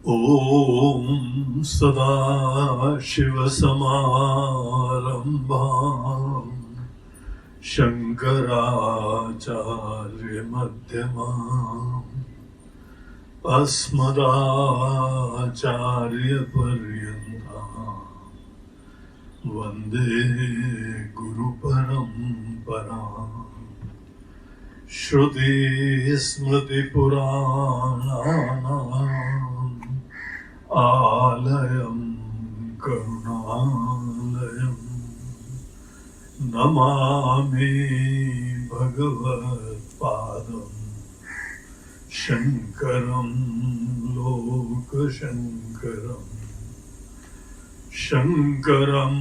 ॐ सदाशिवसमारम्भां शङ्कराचार्यमध्यमाम् अस्मदाचार्यपर्यन्तां वन्दे गुरुपरम्पराम्। श्रुतिस्मृतिपुराणानाम् आलयं करुणालयं नमामि भगवत्पादं शङ्करं लोकशङ्करं शङ्करं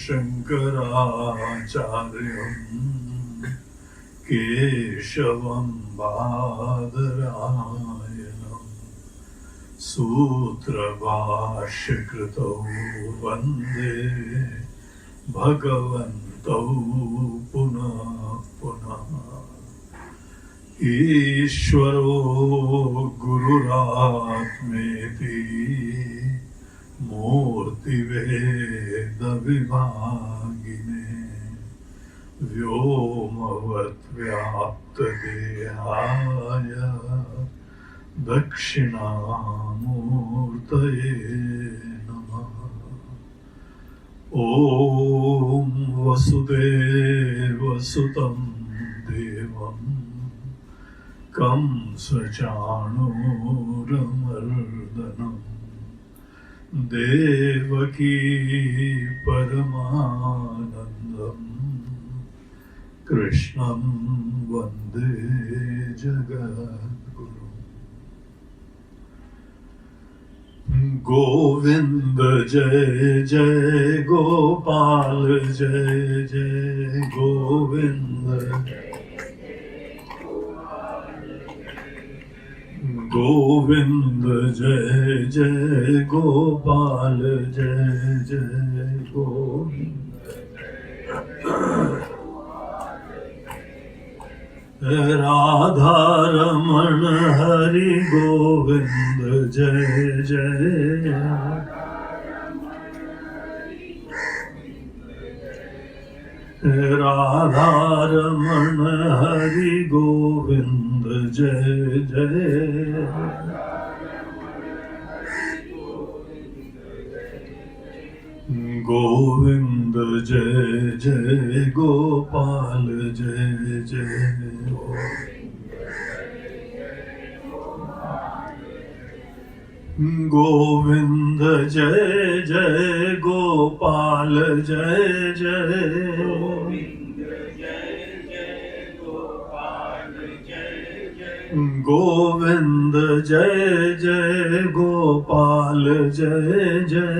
शङ्कराचार्यं केशवं बादरायणं सूत्रभाष्यकृतौ वन्दे भगवन्तौ पुनः पुनः। ईश्वरो गुरुरात्मेति मूर्तिभेदविभागिने व्योमवद्व्याप्तदेहाय दक्षिणामूर्तये नमः। ॐ वसुदेवसुतं देवं कंसचाणूरमर्दनं देवकी परमानन्दं कृष्णं वन्दे जगद्गुरुम्। गोविंद जय जय गोपाल जय जय गोविंद गोविंद जय जय गोपाल जय जय गोविंद। राधा रमण हरि गोविंद जय जय। राधा रमण हरि गोविंद जय जय। गोविंद जय जय गोपाल जय जय। गोविंद जय जय गोपाल जय जय। गोविंद जय जय गोपाल जय जय।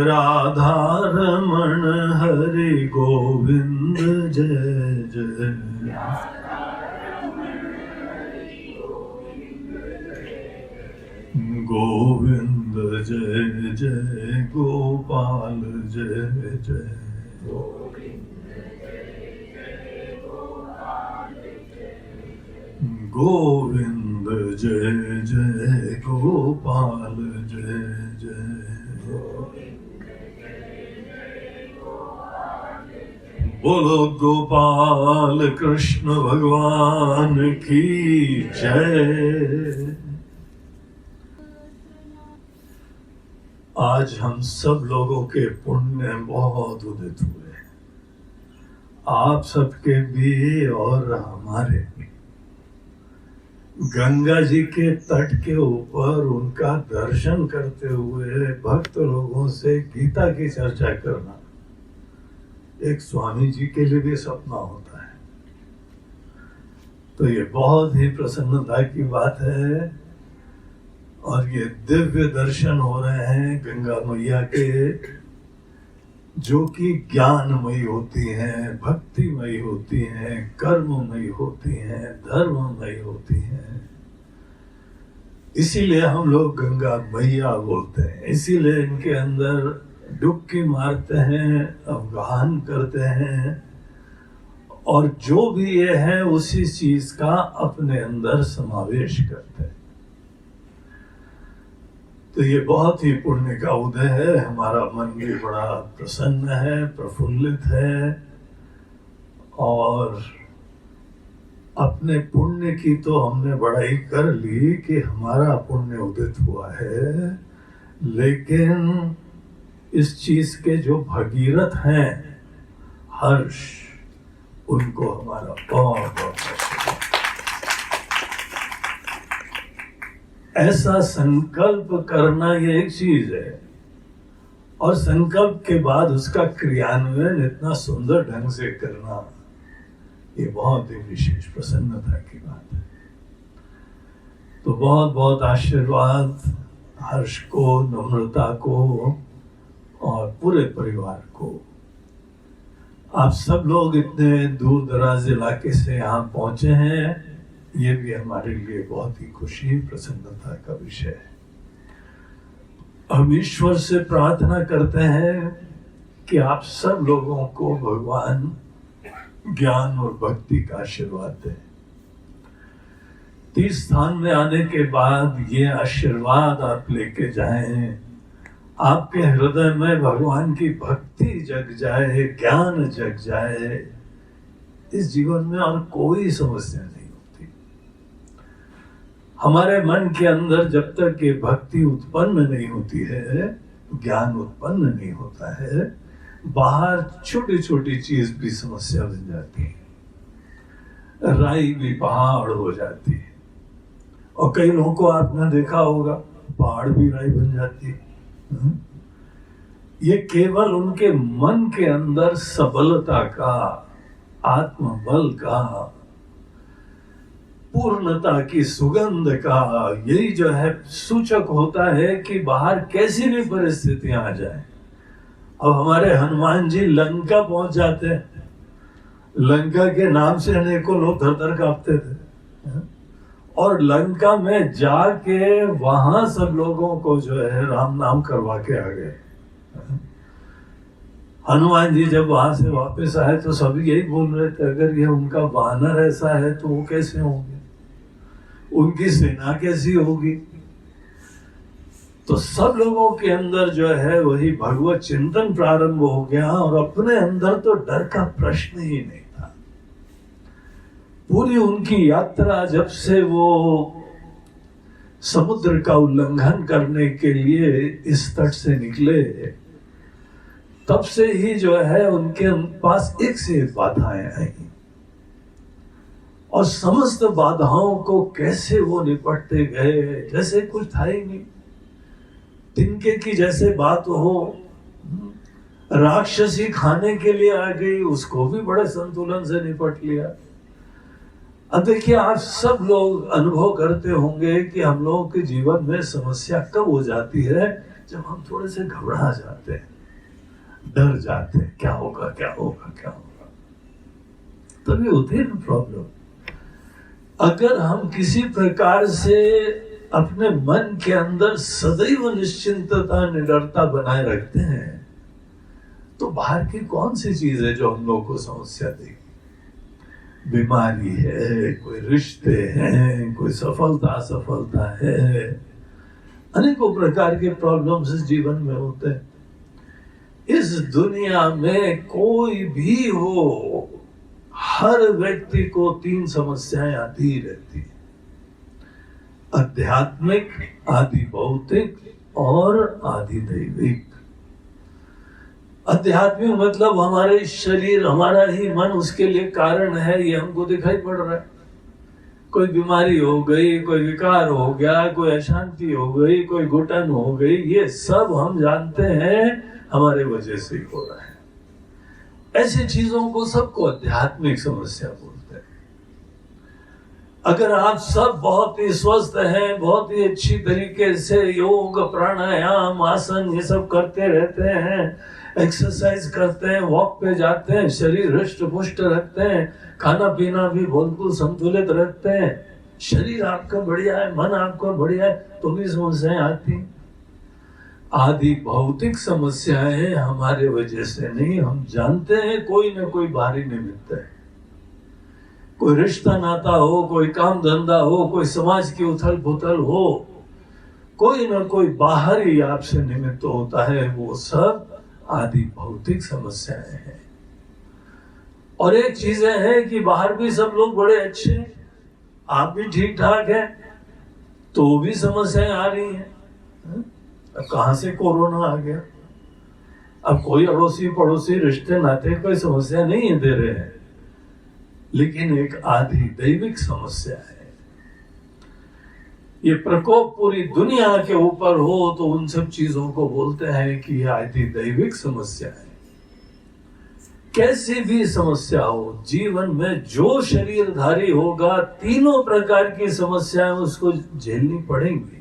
राधा रमण हरि गोविंद जय जय। गोविंद जय जय गोपाल जय जय। गोविंद जय जय गोपाल जय जय। बोलो गोपाल कृष्ण भगवान की जय। आज हम सब लोगों के पुण्य बहुत उदित हुए, आप सबके भी और हमारे भी। गंगा जी के तट के ऊपर उनका दर्शन करते हुए भक्त लोगों से गीता की चर्चा करना एक स्वामी जी के लिए भी सपना होता है। तो ये बहुत ही प्रसन्नता की बात है। और ये दिव्य दर्शन हो रहे हैं गंगा मैया के, जो कि ज्ञानमयी होती हैं, भक्तिमयी होती हैं, कर्ममयी होती हैं, धर्ममयी होती हैं। इसीलिए हम लोग गंगा मैया बोलते हैं, इसीलिए इनके अंदर डुबकी मारते हैं, अवगाहन करते हैं और जो भी ये है उसी चीज का अपने अंदर समावेश करते हैं। तो ये बहुत ही पुण्य का उदय है। हमारा मन भी बड़ा प्रसन्न है, प्रफुल्लित है, और अपने पुण्य की तो हमने बड़ाई कर ली कि हमारा पुण्य उदित हुआ है, लेकिन इस चीज के जो भगीरथ हैं हर्ष, उनको हमारा बहुत बहुत आशीर्वाद। ऐसा संकल्प करना ये एक चीज है, और संकल्प के बाद उसका क्रियान्वयन इतना सुंदर ढंग से करना, ये बहुत ही विशेष प्रसन्नता की बात है। तो बहुत बहुत आशीर्वाद हर्ष को, नम्रता को और पूरे परिवार को। आप सब लोग इतने दूर दराज इलाके से यहाँ पहुंचे हैं, ये भी हमारे लिए बहुत ही खुशी, प्रसन्नता का विषय है। हम ईश्वर से प्रार्थना करते हैं कि आप सब लोगों को भगवान ज्ञान और भक्ति का आशीर्वाद दें। तीर्थ स्थान में आने के बाद ये आशीर्वाद आप लेके जाएं, आपके हृदय में भगवान की भक्ति जग जाए, ज्ञान जग जाए, इस जीवन में और कोई समस्या नहीं होती। हमारे मन के अंदर जब तक ये भक्ति उत्पन्न नहीं होती है, ज्ञान उत्पन्न नहीं होता है, बाहर छोटी छोटी चीज भी समस्या बन जाती है, राई भी पहाड़ हो जाती है। और कई लोगों को आपने देखा होगा, पहाड़ भी राई बन जाती है। ये केवल उनके मन के अंदर सबलता का, आत्मबल का, पूर्णता की सुगंध का, यही जो है सूचक होता है कि बाहर कैसी भी परिस्थितियां आ जाए। अब हमारे हनुमान जी लंका पहुंच जाते हैं, लंका के नाम से अनेकों लोग थर थर कांपते थे, और लंका में जाके वहां सब लोगों को जो है राम नाम करवा के आ गए। हनुमान जी जब वहां से वापस आए तो सभी यही बोल रहे थे, अगर ये उनका वानर ऐसा है तो वो कैसे होंगे, उनकी सेना कैसी होगी। तो सब लोगों के अंदर जो है वही भगवत चिंतन प्रारंभ हो गया, और अपने अंदर तो डर का प्रश्न ही नहीं था। पूरी उनकी यात्रा जब से वो समुद्र का उल्लंघन करने के लिए इस तट से निकले, तब से ही जो है उनके पास एक से एक बाधाएं आई, और समस्त बाधाओं को कैसे वो निपटते गए, जैसे कुछ था ही नहीं। तिनके की जैसे बात हो, राक्षसी खाने के लिए आ गई, उसको भी बड़े संतुलन से निपट लिया। अब देखिए, आप सब लोग अनुभव करते होंगे कि हम लोगों के जीवन में समस्या कब हो जाती है, जब हम थोड़े से घबरा जाते हैं, डर जाते हैं, क्या होगा क्या होगा क्या होगा, तभी होती है ना प्रॉब्लम। अगर हम किसी प्रकार से अपने मन के अंदर सदैव निश्चिंतता, निडरता बनाए रखते हैं, तो बाहर की कौन सी चीज है जो हम लोगों को समस्या देगी। बीमारी है, कोई रिश्ते हैं, कोई सफलता असफलता है, अनेकों प्रकार के प्रॉब्लम्स इस जीवन में होते हैं। इस दुनिया में कोई भी हो, हर व्यक्ति को 3 समस्याएं आती ही रहती है, आध्यात्मिक, आदि भौतिक और आदि दैविक। आध्यात्मिक मतलब हमारे शरीर, हमारा ही मन उसके लिए कारण है, ये हमको दिखाई पड़ रहा है। कोई बीमारी हो गई, कोई विकार हो गया, कोई अशांति हो गई, कोई घुटन हो गई, ये सब हम जानते हैं हमारे वजह से ही हो रहा है। ऐसी चीजों को सबको आध्यात्मिक समस्या बोलते हैं। अगर आप सब बहुत ही स्वस्थ हैं, बहुत ही अच्छी तरीके से योग, प्राणायाम, आसन ये सब करते रहते हैं, एक्सरसाइज करते हैं, वॉक पे जाते हैं, शरीर हृष्ट पुष्ट रखते हैं, खाना पीना भी बिल्कुल संतुलित रखते हैं, शरीर आपका बढ़िया है, मन आपका बढ़िया है, तो भी समस्याएं आती। आदि भौतिक समस्याएं हमारे वजह से नहीं, हम जानते हैं कोई ना कोई बाहरी निमित्त है। कोई रिश्ता नाता हो, कोई काम धंधा हो, कोई समाज की उथल पुथल हो, कोई ना कोई बाहरी आपसे निमित्त होता है, वो सब आदि भौतिक समस्याएं हैं। और एक चीजें हैं कि बाहर भी सब लोग बड़े अच्छे हैं, आप भी ठीक ठाक हैं, तो भी समस्याएं आ रही हैं। अब कहां से कोरोना आ गया? अब कोई अड़ोसी पड़ोसी रिश्ते नाते कोई समस्या नहीं दे रहे हैं, लेकिन एक आदि दैविक समस्या है। ये प्रकोप पूरी दुनिया के ऊपर हो तो उन सब चीजों को बोलते हैं कि ये आदि दैविक समस्या है। कैसी भी समस्या हो, जीवन में जो शरीरधारी होगा, तीनों प्रकार की समस्याएं उसको झेलनी पड़ेंगी।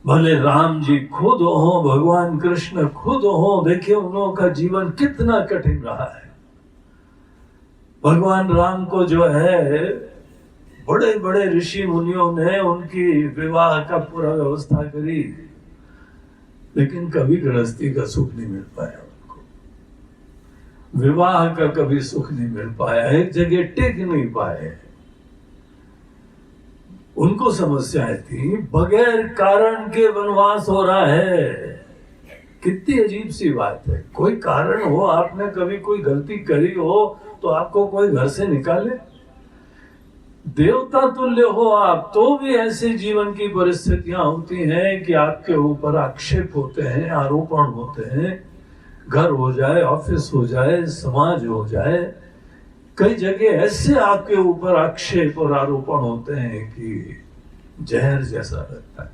भले राम जी खुद हो, भगवान कृष्ण खुद हो, देखिए उन लोगों का जीवन कितना कठिन रहा है। भगवान राम को जो है बड़े बड़े ऋषि मुनियों ने उनकी विवाह का पूरा व्यवस्था करी, लेकिन कभी गृहस्थी का सुख नहीं मिल पाया उनको, विवाह का कभी सुख नहीं मिल पाया, एक जगह टिक नहीं पाए। उनको समस्याएं थी, बगैर कारण के वनवास हो रहा है। कितनी अजीब सी बात है। कोई कारण हो, आपने कभी कोई गलती करी हो तो आपको कोई घर से निकाले, देवता तुल्य हो आप, तो भी ऐसे जीवन की परिस्थितियां होती हैं कि आपके ऊपर आक्षेप होते हैं, आरोपण होते हैं। घर हो जाए, ऑफिस हो जाए, समाज हो जाए, कई जगह ऐसे आपके ऊपर आक्षेप और आरोपण होते हैं कि जहर जैसा लगता है।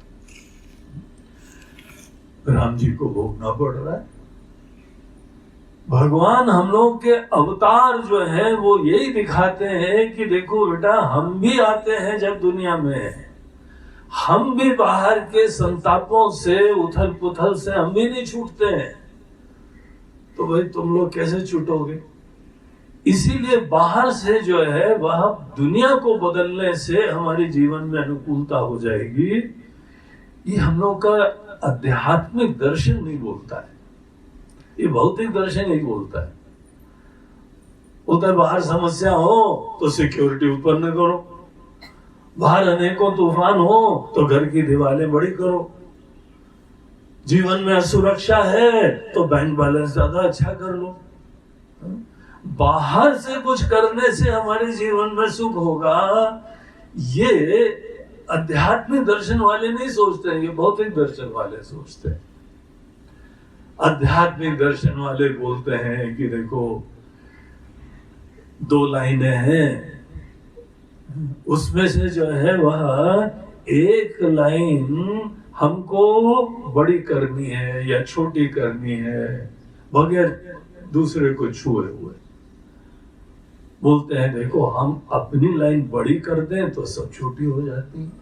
राम जी को भोगना पड़ रहा है। भगवान हम लोग के अवतार जो है वो यही दिखाते हैं कि देखो बेटा, हम भी आते हैं जब दुनिया में, हम भी बाहर के संतापों से, उथल पुथल से हम भी नहीं छूटते हैं। तो भाई तुम लोग कैसे छूटोगे? इसीलिए बाहर से जो है वह दुनिया को बदलने से हमारे जीवन में अनुकूलता हो जाएगी। ये हम लोग का आध्यात्मिक दर्शन नहीं बोलता है, ये भौतिक दर्शन नहीं बोलता है। उधर बाहर समस्या हो तो सिक्योरिटी उत्पन्न करो, बाहर अनेकों तूफान हो तो घर की दीवारें बड़ी करो, जीवन में असुरक्षा है तो बैंक बैलेंस ज्यादा अच्छा कर लो। बाहर से कुछ करने से हमारे जीवन में सुख होगा, ये आध्यात्मिक दर्शन वाले नहीं सोचते हैं, ये भौतिक दर्शन वाले सोचते हैं। आध्यात्मिक दर्शन वाले बोलते हैं कि देखो, दो लाइनें हैं, उसमें से जो है वह एक लाइन हमको बड़ी करनी है या छोटी करनी है, बगैर दूसरे को छुए हुए। बोलते हैं देखो, हम अपनी लाइन बड़ी कर दें तो सब छोटी हो जाती है।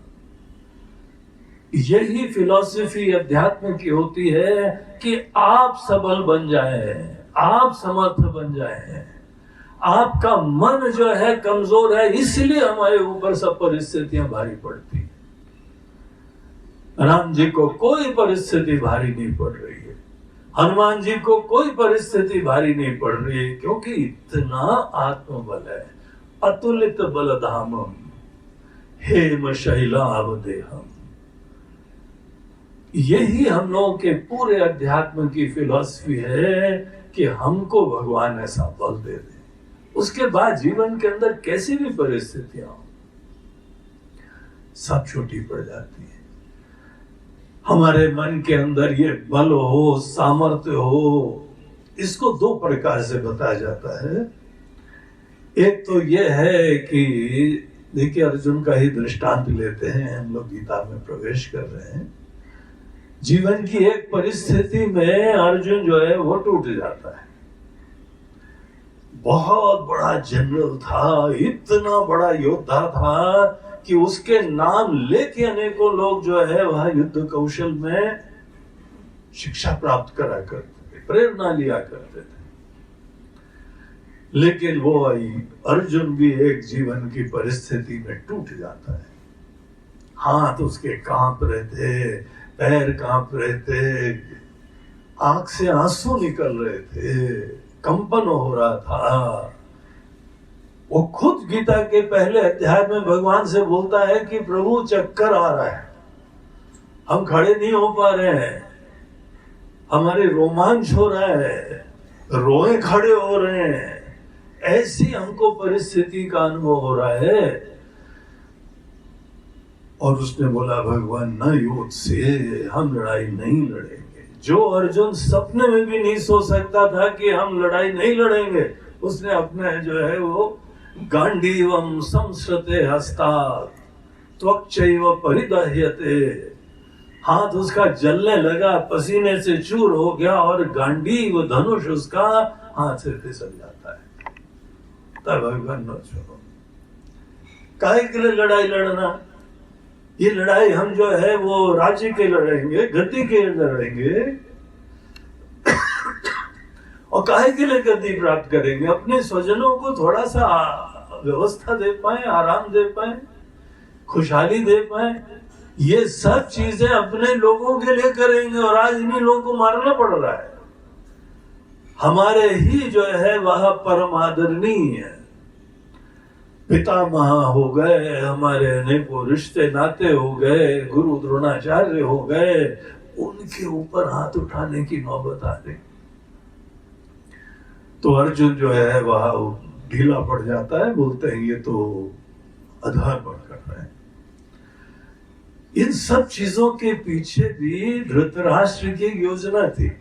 यही फिलॉसफी अध्यात्म की होती है कि आप सबल बन जाए, आप समर्थ बन जाए। आपका मन जो है कमजोर है, इसलिए हमारे ऊपर सब परिस्थितियां भारी पड़ती है। राम जी को कोई परिस्थिति भारी नहीं पड़ रही है, हनुमान जी को कोई परिस्थिति भारी नहीं पड़ रही है, क्योंकि इतना आत्मबल है। अतुलित बलधामम हेम शैलावदेहम। यही हम लोगों के पूरे अध्यात्म की फिलॉसफी है कि हमको भगवान ऐसा बल दे दे, उसके बाद जीवन के अंदर कैसी भी परिस्थितियां हो सब छोटी पड़ जाती है। हमारे मन के अंदर ये बल हो, सामर्थ्य हो, इसको दो प्रकार से बताया जाता है। एक तो ये है कि देखिए, अर्जुन का ही दृष्टांत लेते हैं, हम लोग गीता में प्रवेश कर रहे हैं। जीवन की एक परिस्थिति में अर्जुन जो है वो टूट जाता है। बहुत बड़ा जनरल था, इतना बड़ा योद्धा था कि उसके नाम लेके अनेकों लोग जो है वह युद्ध कौशल में शिक्षा प्राप्त करा करते थे, प्रेरणा लिया करते थे। लेकिन वो अर्जुन भी एक जीवन की परिस्थिति में टूट जाता है। हाथ उसके कांप रहे थे, पैर कांप रहे थे, आंख से आंसू निकल रहे थे, कंपन हो रहा था। वो खुद गीता के पहले अध्याय में भगवान से बोलता है कि प्रभु चक्कर आ रहा है, हम खड़े नहीं हो पा रहे हैं, हमारे रोमांच हो रहा है, रोए खड़े हो रहे हैं, ऐसी हमको परिस्थिति का अनुभव हो रहा है। और उसने बोला भगवान न युद्ध से हम लड़ाई नहीं लड़ेंगे। जो अर्जुन सपने में भी नहीं सोच सकता था कि हम लड़ाई नहीं लड़ेंगे, उसने अपने जो है वो गांडीवम संस्रते हस्तात् त्वक्चैव परिदह्यते, हाथ उसका जलने लगा, पसीने से चूर हो गया और गांडीव धनुष उसका हाथ से फिसल जाता है। तब भगवान न छोड़ो, काहे के लिए लड़ाई लड़ना? ये लड़ाई हम जो है वो राज्य के लड़ेंगे, गद्दी के लड़ेंगे, और काहे के लिए गद्दी प्राप्त करेंगे? अपने स्वजनों को थोड़ा सा व्यवस्था दे पाए, आराम दे पाए, खुशहाली दे पाए, ये सब चीजें अपने लोगों के लिए करेंगे। और आज इन्हीं लोगों को मारना पड़ रहा है। हमारे ही जो है वह परम आदरणीय पितामह हो गए, हमारे अनेकों रिश्ते नाते हो गए, गुरु द्रोणाचार्य हो गए, उनके ऊपर हाथ उठाने की नौबत आ गई। तो अर्जुन जो है वह ढीला पड़ जाता है, बोलते हैं ये तो अधर्म कर रहे हैं। इन सब चीजों के पीछे भी धृतराष्ट्र की योजना थी।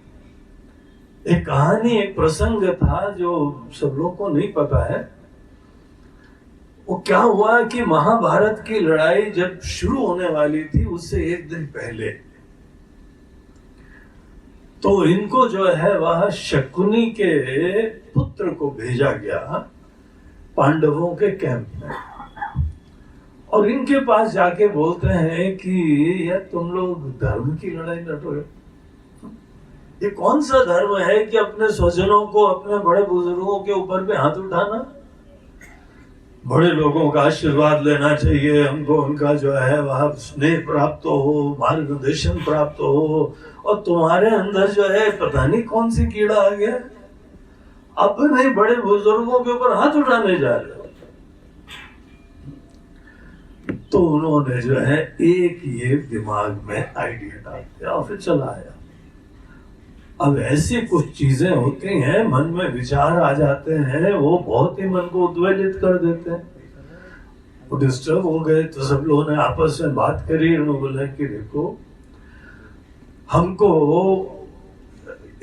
एक कहानी, एक प्रसंग था जो सब लोगों को नहीं पता है। वो क्या हुआ कि महाभारत की लड़ाई जब शुरू होने वाली थी, उससे एक दिन पहले तो इनको जो है वह शकुनी के पुत्र को भेजा गया पांडवों के कैंप में, और इनके पास जाके बोलते हैं कि यार तुम लोग धर्म की लड़ाई लड़ रहे हो। ये कौन सा धर्म है कि अपने स्वजनों को, अपने बड़े बुजुर्गों के ऊपर पे हाथ उठाना? बड़े लोगों का आशीर्वाद लेना चाहिए हमको, उनका जो है वह स्नेह प्राप्त हो, मार्गदर्शन प्राप्त हो, और तुम्हारे अंदर जो है पता नहीं कौन सी कीड़ा आ गया, अपने बड़े बुजुर्गों के ऊपर हाथ उठाने जा रहे हो। तो उन्होंने जो है एक ये दिमाग में आइडिया डाल दिया और फिर चला आया। अब ऐसी कुछ चीजें होती हैं, मन में विचार आ जाते हैं, वो बहुत ही मन को उद्वेलित कर देते हैं। वो डिस्टर्ब हो गए तो सब लोगों ने आपस में बात करी। उन्होंने बोला कि देखो हमको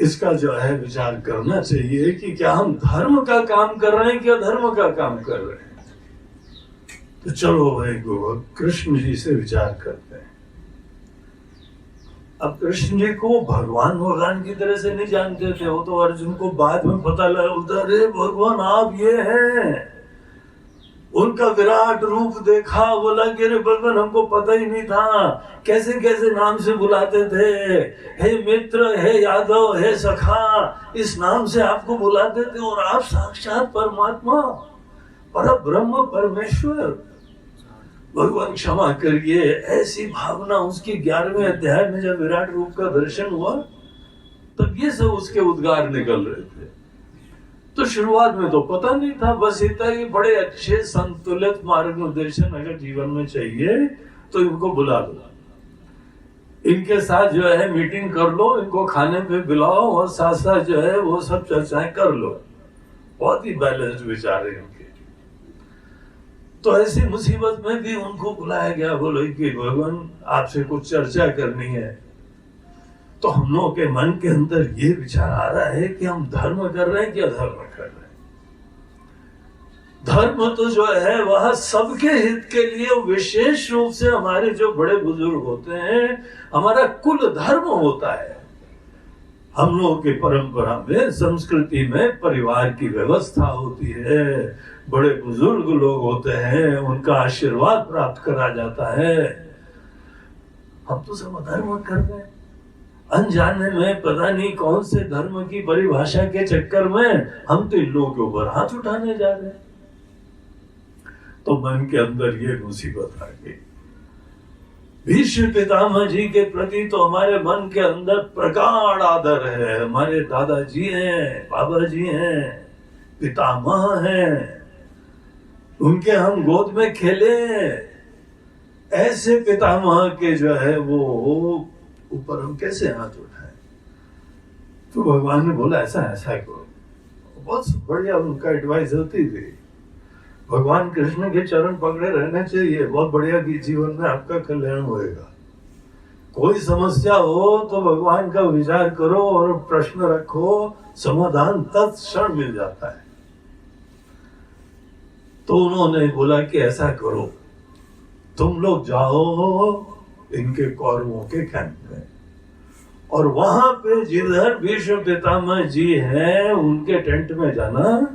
इसका जो है विचार करना चाहिए कि क्या हम धर्म का काम कर रहे हैं, क्या धर्म का काम कर रहे हैं। तो चलो भाई कृष्ण जी से विचार करते हैं। अब कृष्ण जी को भगवान की तरह से नहीं जानते थे, वो तो अर्जुन को बाद में पता लगा, अरे भगवान आप ये हैं। उनका विराट रूप देखा, बोला कि अरे भगवान हमको पता ही नहीं था, कैसे कैसे नाम से बुलाते थे, हे मित्र, हे यादव, हे सखा, इस नाम से आपको बुलाते थे, और आप साक्षात परमात्मा, परब्रह्म परमेश्वर। भगवान क्षमा करिए। ऐसी भावना उसकी 11वें अध्याय में जब विराट रूप का दर्शन हुआ, तब ये सब उसके उद्गार निकल रहे थे। तो शुरुआत में तो पता नहीं था, बस इतना ही बड़े अच्छे संतुलित मार्गदर्शन अगर जीवन में चाहिए तो इनको बुला लो, इनके साथ जो है मीटिंग कर लो, इनको खाने पे बुलाओ, और साथ साथ जो है वो सब चर्चाएं कर लो। बहुत ही बैलेंस्ड विचार है उनके। तो ऐसी मुसीबत में भी उनको बुलाया गया, बोलो कि भगवान आपसे कुछ चर्चा करनी है। तो हम लोगों के मन के अंदर ये विचार आ रहा है कि हम धर्म कर रहे हैं कि अधर्म कर रहे हैं। धर्म तो जो है वह सबके हित के लिए, विशेष रूप से हमारे जो बड़े बुजुर्ग होते हैं, हमारा कुल धर्म होता है। हम लोगों की परंपरा में, संस्कृति में परिवार की व्यवस्था होती है, बड़े बुजुर्ग लोग होते हैं, उनका आशीर्वाद प्राप्त करा जाता है। हम तो सब अधर्म कर रहे हैं, अनजाने में पता नहीं कौन से धर्म की परिभाषा के चक्कर में हम तो इन लोगों के ऊपर हाथ उठाने जा रहे हैं। तो मन के अंदर ये मुसीबत आ गई। भीष्म पितामह जी के प्रति तो हमारे मन के अंदर प्रगाढ़ आदर है। हमारे दादाजी हैं, बाबा जी हैं, पितामह हैं, उनके हम गोद में खेले, ऐसे पितामह के जो है वो ऊपर हम कैसे हाथ उठाए? तो भगवान ने बोला ऐसा ऐसा करो। बहुत बढ़िया उनका एडवाइस होती थी। भगवान कृष्ण के चरण पकड़े रहने चाहिए, बहुत बढ़िया कि जीवन में आपका कल्याण होएगा। कोई समस्या हो तो भगवान का विचार करो और प्रश्न रखो, समाधान तत्क्षण मिल जाता है। तो उन्होंने बोला कि ऐसा करो, तुम लोग जाओ इनके कौरवों के कैंप में, और वहां पे जिधर भीष्म पितामह जी हैं उनके टेंट में जाना,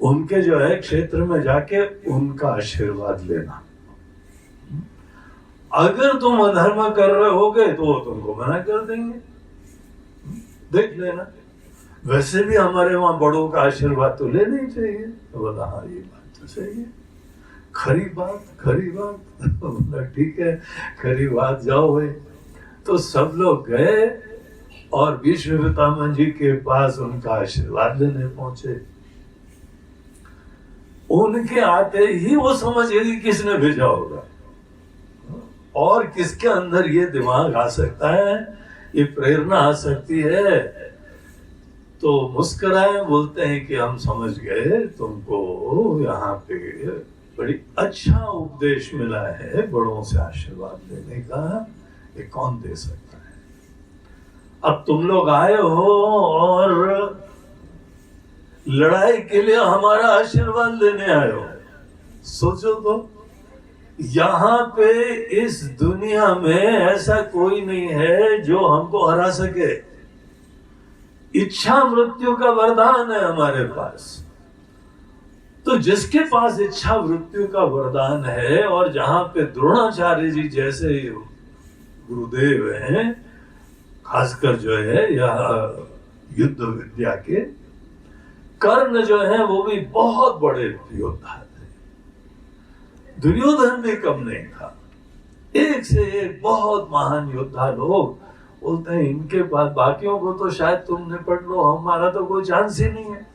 उनके जो है क्षेत्र में जाके उनका आशीर्वाद लेना। अगर तुम अधर्म कर रहे होगे तो वो तुमको मना कर देंगे, देख लेना। वैसे भी हमारे वहां बड़ों का आशीर्वाद तो लेना ही चाहिए। तो बोला हाँ ये बात तो सही है, खरी बात खरी बात। बोला ठीक है खरी बात, जाओ भाई। तो सब लोग गए और भीष्म पितामह जी के पास उनका आशीर्वाद लेने पहुंचे। उनके आते ही वो समझ गए कि किसने भेजा होगा और किसके अंदर ये दिमाग आ सकता है, ये प्रेरणा आ सकती है। तो मुस्कुराए, बोलते हैं कि हम समझ गए तुमको यहाँ पे बड़ी अच्छा उपदेश मिला है, बड़ों से आशीर्वाद लेने का, ये कौन दे सकता है। अब तुम लोग आए हो और लड़ाई के लिए हमारा आशीर्वाद लेने आए हो। सोचो तो, यहाँ पे इस दुनिया में ऐसा कोई नहीं है जो हमको हरा सके। इच्छा मृत्यु का वरदान है हमारे पास। तो जिसके पास इच्छा मृत्यु का वरदान है, और जहां पे द्रोणाचार्य जी जैसे गुरुदेव हैं, खासकर जो है यह युद्ध विद्या के, कर्ण जो है वो भी बहुत बड़े योद्धा थे, दुर्योधन भी कम नहीं था, एक से एक बहुत महान योद्धा लोग। बोलते हैं इनके बाद बाकियों को तो शायद तुमने पढ़ लो, हमारा तो कोई चांस ही नहीं है।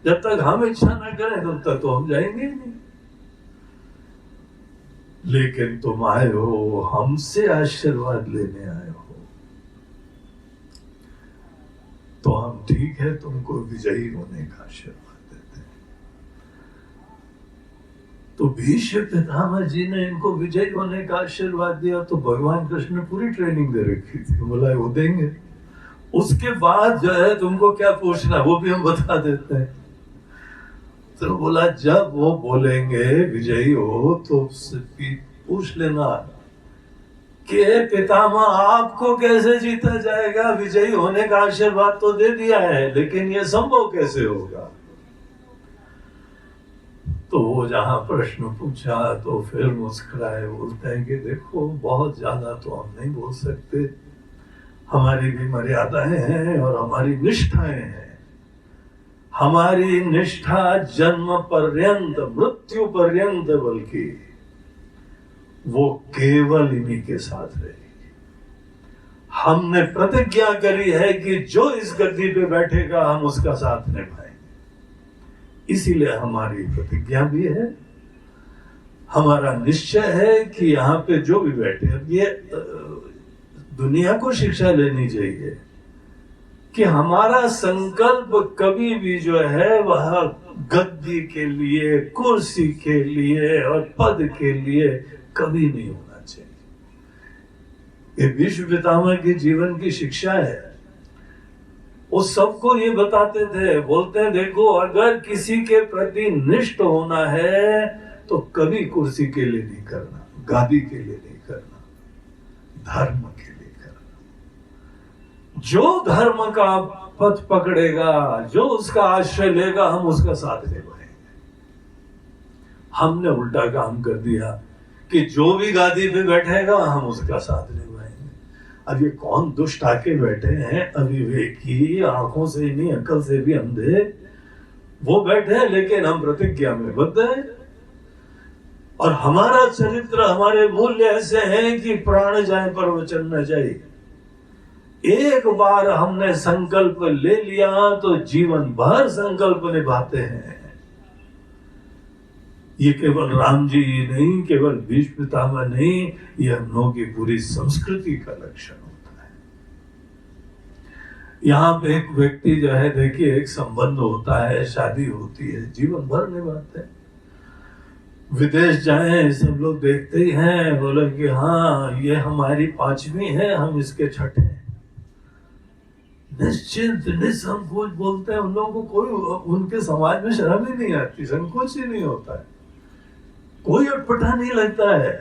जब तक हम इच्छा न करें तब तक तो हम जाएंगे ही नहीं। लेकिन तुम आए हो, हमसे आशीर्वाद लेने आए हो, तो हम ठीक है तुमको विजयी होने का आशीर्वाद देते हैं। तो भीष्म पितामह जी ने इनको विजयी होने का आशीर्वाद दिया। तो भगवान कृष्ण ने पूरी ट्रेनिंग दे रखी थी, बोला वो देंगे। उसके बाद जो है तुमको क्या पूछना वो भी हम बता देते हैं। तो बोला जब वो बोलेंगे विजयी हो तो पूछ लेना कि पितामह आपको कैसे जीता जाएगा, विजयी होने का आशीर्वाद तो दे दिया है, लेकिन ये संभव कैसे होगा। तो वो जहां प्रश्न पूछा तो फिर मुस्कुराए, बोलते हैं कि देखो बहुत ज्यादा तो हम नहीं बोल सकते, हमारी भी मर्यादाएं हैं और हमारी निष्ठाएं हैं। हमारी निष्ठा जन्म पर्यंत, मृत्यु पर्यंत, बल्कि वो केवल इन्हीं के साथ रहेगी। हमने प्रतिज्ञा करी है कि जो इस गद्दी पे बैठेगा हम उसका साथ निभाएंगे। इसीलिए हमारी प्रतिज्ञा भी है, हमारा निश्चय है कि यहाँ पे जो भी बैठे, अब ये दुनिया को शिक्षा लेनी चाहिए कि हमारा संकल्प कभी भी जो है वह गद्दी के लिए, कुर्सी के लिए और पद के लिए कभी नहीं होना चाहिए। ये भीष्म पितामह के जीवन की शिक्षा है। वो सबको ये बताते थे, बोलते हैं देखो अगर किसी के प्रति निष्ठ होना है तो कभी कुर्सी के लिए नहीं करना, गादी के लिए नहीं करना, धर्म के लिए करना। जो धर्म का पथ पकड़ेगा, जो उसका आश्रय लेगा, हम उसका साथ निभाएंगे। हमने उल्टा काम कर दिया कि जो भी गादी पे बैठेगा हम उसका साथ निभाएंगे। अब ये कौन दुष्ट आके बैठे हैं, अविवेकी, आंखों से ही नहीं अकल से भी अंधे, वो बैठे हैं, लेकिन हम प्रतिज्ञा में बद्ध हैं। और हमारा चरित्र, हमारे मूल्य ऐसे हैं कि प्राण जाए पर वचन न जाए। एक बार हमने संकल्प ले लिया तो जीवन भर संकल्प निभाते हैं। ये केवल राम जी ही नहीं, केवल भीष्म पितामह नहीं, ये हम लोगों की पूरी संस्कृति का लक्षण होता है। यहाँ पे एक व्यक्ति जो है, देखिए, एक संबंध होता है, शादी होती है, जीवन भर निभाते हैं। विदेश जाएं, सब लोग देखते ही हैं, बोले कि हाँ ये हमारी 5वीं है, हम इसके छठे हैं। निश्चिंत निसंकोच बोलते हैं। उन लोगों को कोई, उनके समाज में शर्म ही नहीं आती, संकोच ही नहीं होता है, कोई अटपटा नहीं लगता है।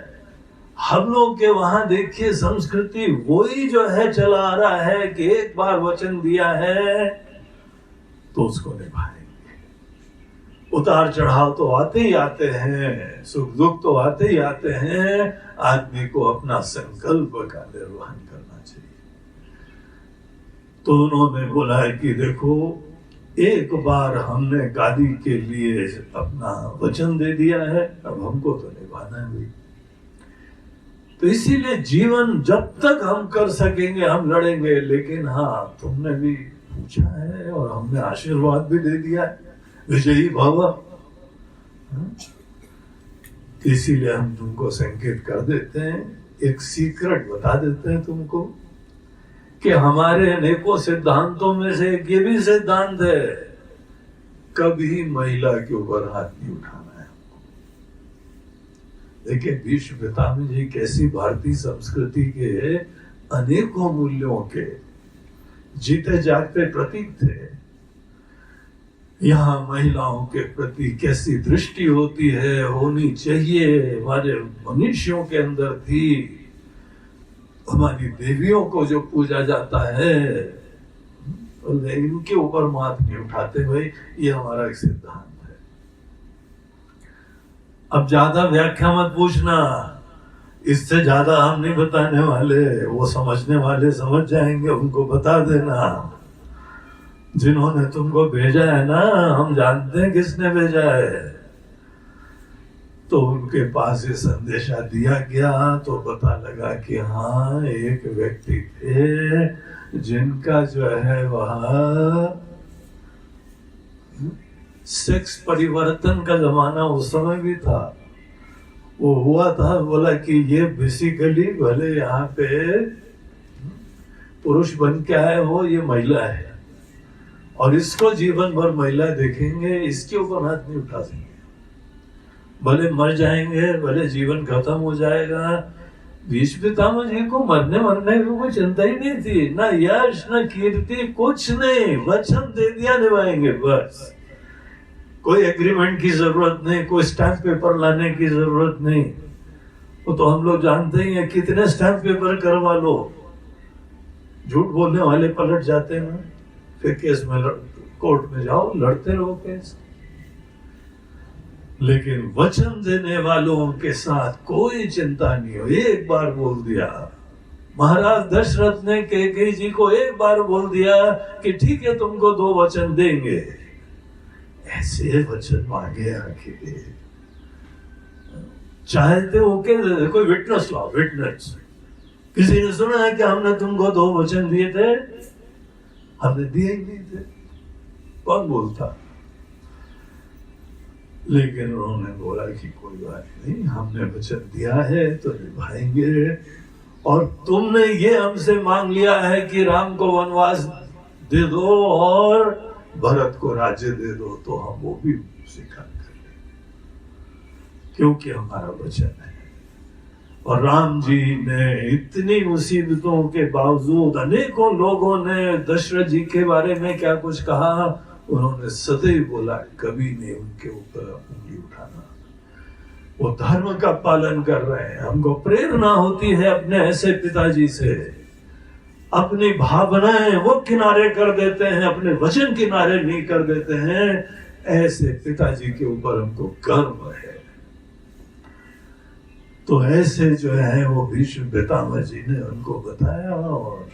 हम लोग के वहां देखिए संस्कृति वही जो है चला आ रहा है कि एक बार वचन दिया है तो उसको निभाएंगे। उतार चढ़ाव तो आते ही आते हैं, सुख दुख तो आते ही आते हैं, आदमी को अपना संकल्प का निर्वहन करना चाहिए। तो उन्होंने बोला है कि देखो, एक बार हमने गादी के लिए अपना वचन दे दिया है, अब हमको तो निभाना है। तो इसीलिए जीवन जब तक हम कर सकेंगे हम लड़ेंगे, लेकिन हाँ तुमने भी पूछा है और हमने आशीर्वाद भी दे दिया है, विजयी भव। इसीलिए हम तुमको संकेत कर देते हैं, एक सीक्रेट बता देते हैं तुमको कि हमारे अनेकों सिद्धांतों में से एक ये भी सिद्धांत है, कभी महिला के ऊपर हाथ नहीं उठाना है। देखिए भीष्म पितामह जी कैसी भारतीय संस्कृति के अनेकों मूल्यों के जीते जागते प्रतीक थे। यहाँ महिलाओं के प्रति कैसी दृष्टि होती है, होनी चाहिए, हमारे मनुष्यों के अंदर थी। हमारी देवियों को जो पूजा जाता है, इनके ऊपर हाथ नहीं उठाते भाई, ये हमारा एक सिद्धांत है। अब ज्यादा व्याख्या मत पूछना, इससे ज्यादा हम नहीं बताने वाले, वो समझने वाले समझ जाएंगे, उनको बता देना। जिन्होंने तुमको भेजा है ना, हम जानते हैं किसने भेजा है। तो उनके पास ये संदेशा दिया गया तो पता लगा कि हाँ एक व्यक्ति थे जिनका जो है वह सेक्स परिवर्तन का जमाना उस समय भी था, वो हुआ था। बोला कि ये बेसिकली भले यहाँ पे पुरुष बन के आए हो, ये महिला है और इसको जीवन भर महिला देखेंगे, इसके ऊपर हाथ नहीं उठा सकेंगे। भले मर जाएंगे, भले जीवन खत्म हो जाएगा। भीष्म पितामह जी को मरने की कोई चिंता ही नहीं थी, ना यश ना कीर्ति, कुछ नहीं, वचन दे दिया, निभाएंगे बस। कोई एग्रीमेंट की जरूरत नहीं, कोई स्टैम्प पेपर लाने की जरूरत नहीं। वो तो हम लोग जानते ही हैं, कितने स्टैम्प पेपर करवा लो, झूठ बोलने वाले पलट जाते हैं ना, फिर केस में कोर्ट में जाओ, लड़ते रहो केस। लेकिन वचन देने वालों के साथ कोई चिंता नहीं हो। एक बार बोल दिया, महाराज दशरथ ने कैकेयी जी को एक बार बोल दिया कि ठीक है तुमको 2 वचन देंगे, ऐसे वचन मांगे आखिर चाहते हो के कोई विटनेस लाओ, विटनेस। किसी ने सुना है कि हमने तुमको 2 वचन दिए थे? हमने दिए ही नहीं थे, कौन बोलता? लेकिन उन्होंने बोला कि कोई बात नहीं, हमने वचन दिया है तो निभाएंगे। और तुमने ये हमसे मांग लिया है कि राम को वनवास दे दो और भरत को राज्य दे दो, तो हम वो भी स्वीकार कर लेंगे, क्योंकि हमारा वचन है। और राम जी ने इतनी मुसीबतों के बावजूद, अनेकों लोगों ने दशरथ जी के बारे में क्या कुछ कहा, उन्होंने सदैव बोला कभी नहीं उनके ऊपर उंगली उठाना। वो धर्म का पालन कर रहे हैं। हमको प्रेरणा होती है अपने ऐसे पिताजी से। अपनी भावनाएं वो किनारे कर देते हैं, अपने वचन किनारे नहीं कर देते हैं। ऐसे पिताजी के ऊपर हमको गर्व है। तो ऐसे जो है वो भीष्म पितामह जी ने उनको बताया और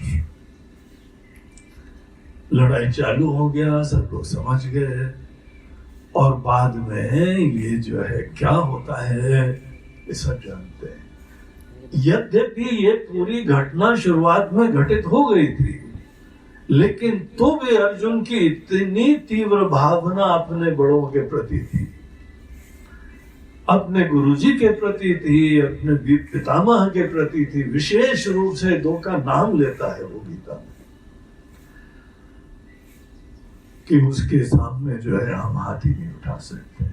लड़ाई चालू हो गया, सब लोग समझ गए। और बाद में ये जो है क्या होता है ये सब जानते हैं। यद्यपि ये पूरी घटना शुरुआत में घटित हो गई थी, लेकिन तो भी अर्जुन की इतनी तीव्र भावना अपने बड़ों के प्रति थी। अपने गुरुजी के प्रति थी, अपने पितामह के प्रति थी, विशेष रूप से दो का नाम लेता है वो गीता में, कि उसके सामने जो है हम हाथ ही नहीं उठा सकते।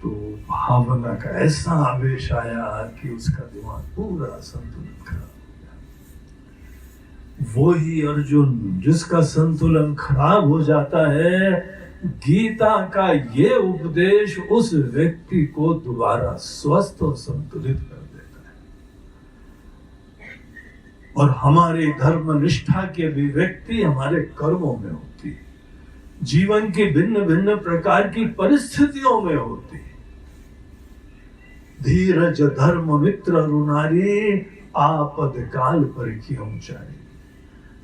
तो भावना का ऐसा आवेश आया कि उसका दिमाग पूरा संतुलन खराब हो गया। वो ही अर्जुन जिसका संतुलन खराब हो जाता है, गीता का ये उपदेश उस व्यक्ति को दोबारा स्वस्थ और संतुलित कर देता है। और हमारी धर्म निष्ठा की अभिव्यक्ति हमारे कर्मों में होती है, जीवन की भिन्न भिन्न प्रकार की परिस्थितियों में होती है। धीरज धर्म मित्र रुनारी, आपद काल परीक्षी ऊंचाई।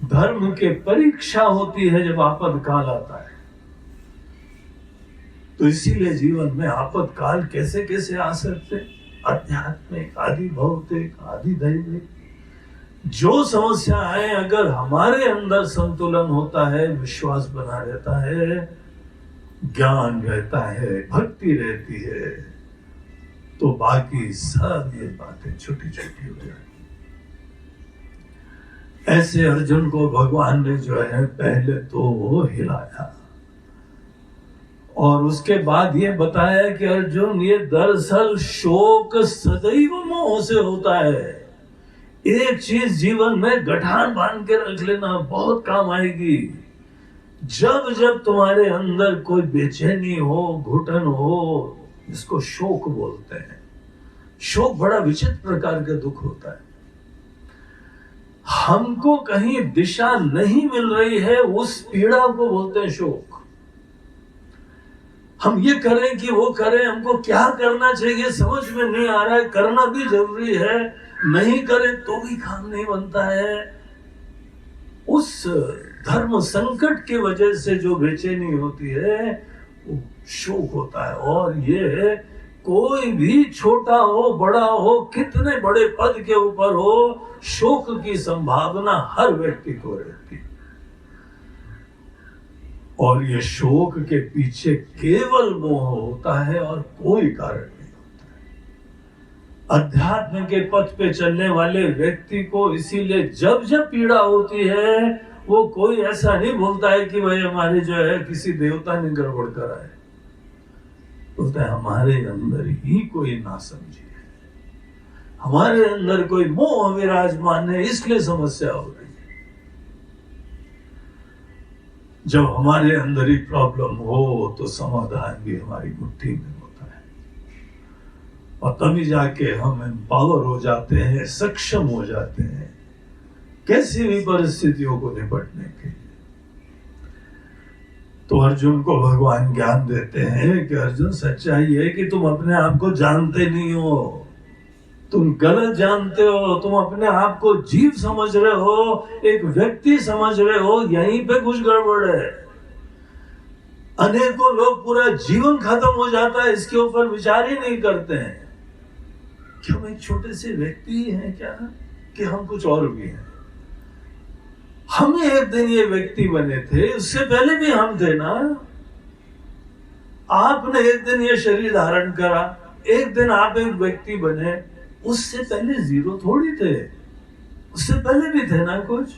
धर्म के परीक्षा होती है जब आपद काल आता है। तो इसीलिए जीवन में आपद काल कैसे कैसे आ सकते, आध्यात्मिक, आदि भौतिक, आदि दैविक, जो समस्या आए, अगर हमारे अंदर संतुलन होता है, विश्वास बना रहता है, ज्ञान रहता है, भक्ति रहती है, तो बाकी सब ये बातें छोटी छोटी हो जाती। ऐसे अर्जुन को भगवान ने जो है पहले तो हिलाया और उसके बाद ये बताया कि अर्जुन, ये दरअसल शोक सदैव मोह से होता है। एक चीज जीवन में गठान बांध के रख लेना, बहुत काम आएगी। जब जब तुम्हारे अंदर कोई बेचैनी हो, घुटन हो, इसको शोक बोलते हैं। शोक बड़ा विचित्र प्रकार का दुख होता है। हमको कहीं दिशा नहीं मिल रही है, उस पीड़ा को बोलते हैं शोक। हम ये करें कि वो करें, हमको क्या करना चाहिए समझ में नहीं आ रहा है, करना भी जरूरी है, नहीं करें तो भी काम नहीं बनता है। उस धर्म संकट की वजह से जो बेचैनी होती है वो शोक होता है। और ये कोई भी छोटा हो, बड़ा हो, कितने बड़े पद के ऊपर हो, शोक की संभावना हर व्यक्ति को रहती है। और ये शोक के पीछे केवल मोह होता है और कोई कारण नहीं होता है। अध्यात्म के पथ पे चलने वाले व्यक्ति को इसीलिए जब जब पीड़ा होती है, वो कोई ऐसा नहीं बोलता है कि भाई हमारे जो है किसी देवता ने गड़बड़ करा है। बोलता है हमारे अंदर ही कोई नासमझी है, हमारे अंदर कोई मोह विराजमान है, इसलिए समस्या हो रही है। जब हमारे अंदर ही प्रॉब्लम हो तो समाधान भी हमारी मुट्ठी में होता है, और तभी जाके हम एम्पावर हो जाते हैं, सक्षम हो जाते हैं कैसी भी परिस्थितियों को निपटने के लिए। तो अर्जुन को भगवान ज्ञान देते हैं कि अर्जुन, सच्चाई है कि तुम अपने आप को जानते नहीं हो, तुम गलत जानते हो, तुम अपने आप को जीव समझ रहे हो, एक व्यक्ति समझ रहे हो, यहीं पे कुछ गड़बड़ है। अनेकों लोग पूरा जीवन खत्म हो जाता है, इसके ऊपर विचार ही नहीं करते हैं कि हम एक छोटे से व्यक्ति हैं क्या, कि हम कुछ और भी हैं। हम एक दिन ये व्यक्ति बने थे, उससे पहले भी हम थे ना। आपने एक दिन ये शरीर धारण करा, एक दिन आप एक व्यक्ति बने, उससे पहले जीरो थोड़ी थे, उससे पहले भी थे ना कुछ।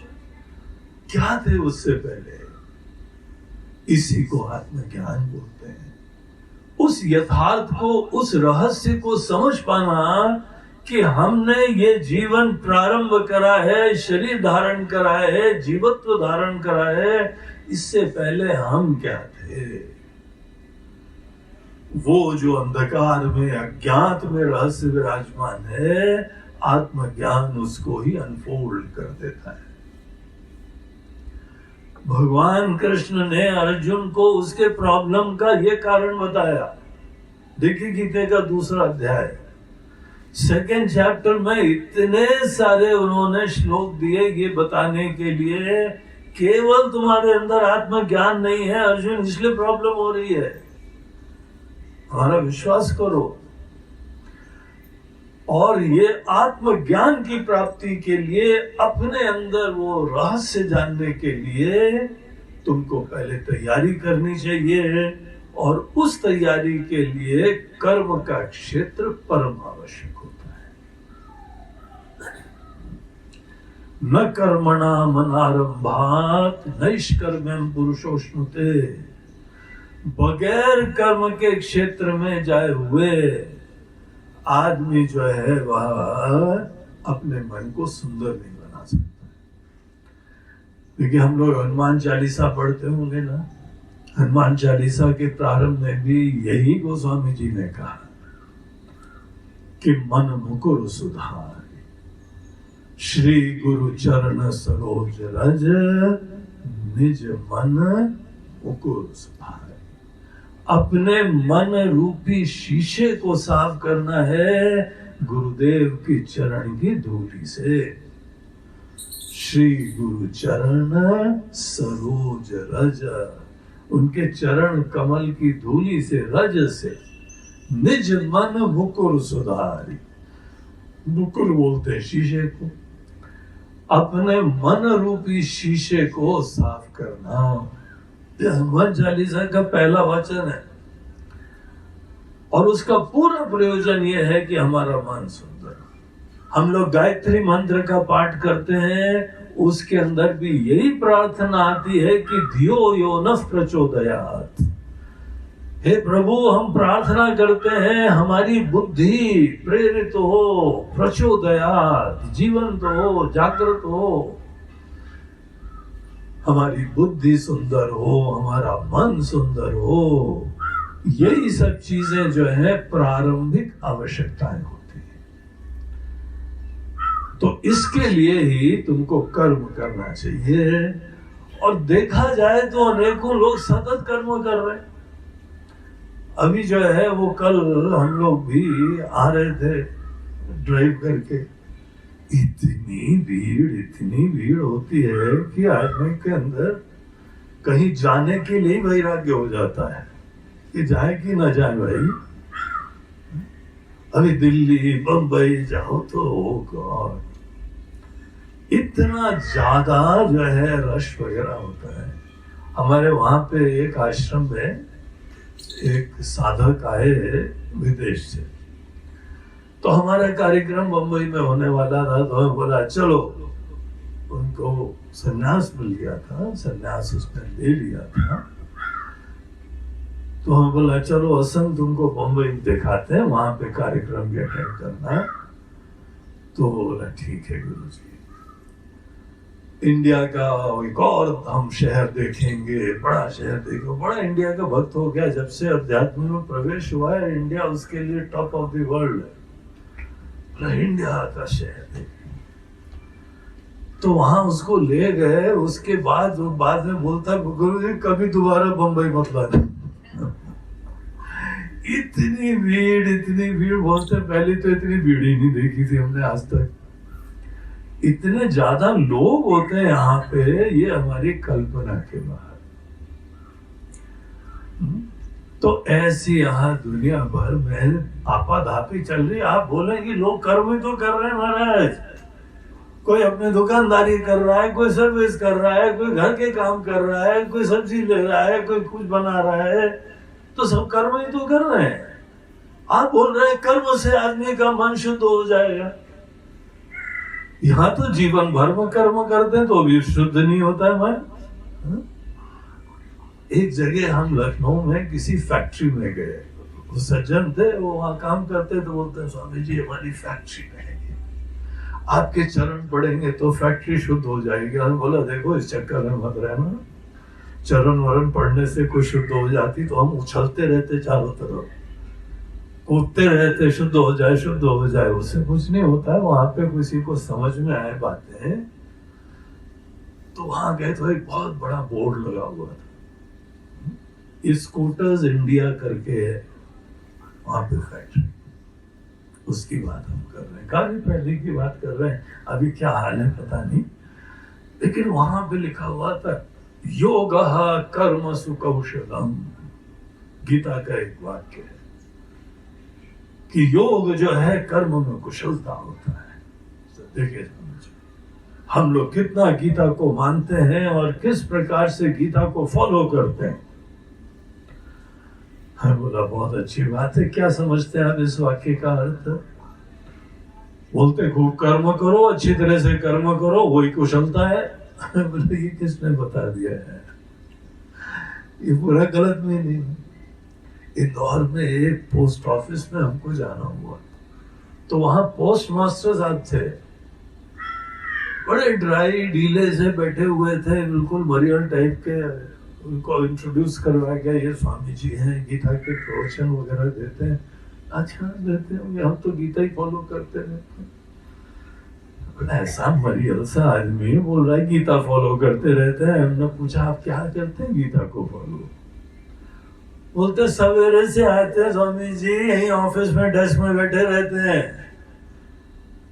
क्या थे उससे पहले? इसी को आत्मज्ञान बोलते हैं। उस यथार्थ को, उस रहस्य को समझ पाना कि हमने ये जीवन प्रारंभ करा है, शरीर धारण करा है, जीवत्व धारण करा है, इससे पहले हम क्या थे। वो जो अंधकार में, अज्ञात में रहस्य विराजमान है, आत्मज्ञान उसको ही अनफोल्ड कर देता है। भगवान कृष्ण ने अर्जुन को उसके प्रॉब्लम का ये कारण बताया। देखिए गीता का 2 अध्याय 2nd चैप्टर में इतने सारे उन्होंने श्लोक दिए ये बताने के लिए, केवल तुम्हारे अंदर आत्मज्ञान नहीं है अर्जुन, इसलिए प्रॉब्लम हो रही है। हमारा विश्वास करो। और ये आत्मज्ञान की प्राप्ति के लिए, अपने अंदर वो रहस्य जानने के लिए तुमको पहले तैयारी करनी चाहिए। और उस तैयारी के लिए कर्म का क्षेत्र परम आवश्यक होता है। न कर्मणा मनारंभात नैष्कर्म्यम पुरुषोष्णुते, बगैर कर्म के क्षेत्र में जाए हुए आदमी जो है वह अपने मन को सुंदर नहीं बना सकता। देखिए हम लोग हनुमान चालीसा पढ़ते होंगे ना, हनुमान चालीसा के प्रारंभ में भी यही गोस्वामी जी ने कहा कि मन मुकुर सुधार श्री गुरु चरण सरोज रज, निज मन मुकुर सुधार। अपने मन रूपी शीशे को साफ करना है गुरुदेव की चरण की धूली से। श्री गुरु चरण सरोज रज, उनके चरण कमल की धूली से, रज से, निज मन मुकुर सुधारी। मुकुर बोलते हैं शीशे को। अपने मन रूपी शीशे को साफ करना, यह हनुमान चालीसा का पहला वचन है। और उसका पूरा प्रयोजन यह है कि हमारा मन सुंदर। हम लोग गायत्री मंत्र का पाठ करते हैं, उसके अंदर भी यही प्रार्थना आती है कि धियो यो नः प्रचोदयात्। हे प्रभु, हम प्रार्थना करते हैं हमारी बुद्धि प्रेरित हो, प्रचोदयात्, जीवंत हो, जागृत हो, हमारी बुद्धि सुंदर हो, हमारा मन सुंदर हो। यही सब चीजें जो है प्रारंभिक आवश्यकताएं होती है। तो इसके लिए ही तुमको कर्म करना चाहिए। और देखा जाए तो अनेकों लोग सतत कर्म कर रहे हैं। अभी जो है वो कल हम लोग भी आ रहे थे ड्राइव करके, इतनी भीड़ होती है कि आदमी के अंदर कहीं जाने के लिए वैराग्य हो जाता है कि जाए कि ना जाए भाई। अभी दिल्ली बंबई जाओ तो गॉड, इतना ज्यादा जो है रश वगैरह होता है। हमारे वहां पे एक आश्रम में एक साधक आए विदेश से, तो हमारा कार्यक्रम बंबई में होने वाला था। तो हमें बोला चलो, उनको सन्यास मिल गया था, सन्यास उसने ले लिया था। तो हमें बोला चलो असंग तुमको बंबई दिखाते हैं, वहां पे कार्यक्रम भी अटेंड करना। तो बोला ठीक है गुरुजी, इंडिया का एक और हम शहर देखेंगे, बड़ा शहर देखो। बड़ा इंडिया का भक्त हो गया जब से अध्यात्म में प्रवेश हुआ है। इंडिया उसके लिए टॉप ऑफ द वर्ल्ड है, इंडिया का शहर देखेंगे। तो वहां उसको ले गए। उसके बाद वो बाद में बोलता गुरुजी कभी दोबारा बंबई मत लाना। इतनी भीड़ बोलते पहले तो इतनी भीड़ ही नहीं देखी थी हमने आज तक। इतने ज्यादा लोग होते हैं यहाँ पे, ये हमारी कल्पना के बाहर। तो ऐसी यहाँ दुनिया भर में आपाधापी चल रही। आप बोलेंगे लोग कर्म ही तो कर रहे हैं महाराज। कोई अपने दुकानदारी कर रहा है, कोई सर्विस कर रहा है, कोई घर के काम कर रहा है, कोई सब्जी ले रहा है, कोई कुछ बना रहा है, तो सब कर्म ही तो कर रहे हैं। आप बोल रहे हैं कर्म से आदमी का मन शुद्ध हो जाएगा। यहाँ तो जीवन भर में कर्म करते हैं तो भी शुद्ध नहीं होता है मन। एक जगह हम लखनऊ में किसी फैक्ट्री में गए, वो सज्जन थे, वो वहां काम करते, तो बोलते हैं स्वामी जी हमारी फैक्ट्री में है, आपके चरण पड़ेंगे तो फैक्ट्री शुद्ध हो जाएगी। हमने बोला देखो इस चक्कर में मत रहना, चरण वरण पड़ने से कोई शुद्ध हो जाती तो हम उछलते रहते चारों तरफ, कूदते रहते शुद्ध हो जाए, उससे कुछ नहीं होता है। वहां पे किसी को समझ में आए बातें, तो वहां गए तो एक बहुत बड़ा बोर्ड लगा हुआ था, स्कूटर्स इंडिया करके है वहां पे फैक्ट्री। उसकी बात हम कर रहे हैं, काफी पहले की बात कर रहे हैं, अभी क्या हाल है पता नहीं। लेकिन वहां पे लिखा हुआ था योगः कर्मसु कौशलम। गीता का एक वाक्य है कि योग जो है कर्म में कुशलता होता है। तो देखिए हम लोग कितना गीता को मानते हैं और किस प्रकार से गीता को फॉलो करते हैं। हाँ, बोला बहुत अच्छी बात है, क्या समझते हैं आप इस वाक्य का अर्थ? बोलते खूब कर्म करो, अच्छी तरह से कर्म करो, वही कुशलता है। बोले ये किसने बता दिया है? ये पूरा गलत में नहीं। इंदौर में एक पोस्ट ऑफिस में हमको जाना हुआ, तो वहां पोस्ट मास्टर साहब थे, बड़े ड्राई ढीले से बैठे हुए थे, बिल्कुल मरियल टाइप के। उनको इंट्रोड्यूस करवाया गया, ये स्वामी जी हैं, गीता के प्रवचन वगैरह देते हैं। अच्छा देते होंगे, हम तो गीता ही फॉलो करते रहते हैं। ऐसा मरियल सा आदमी बोल रहा है गीता फॉलो करते रहते हैं। हमने पूछा आप क्या करते हैं गीता को फॉलो? बोलते सवेरे से आते हैं स्वामी जी, यही ऑफिस में डेस्क में बैठे रहते हैं,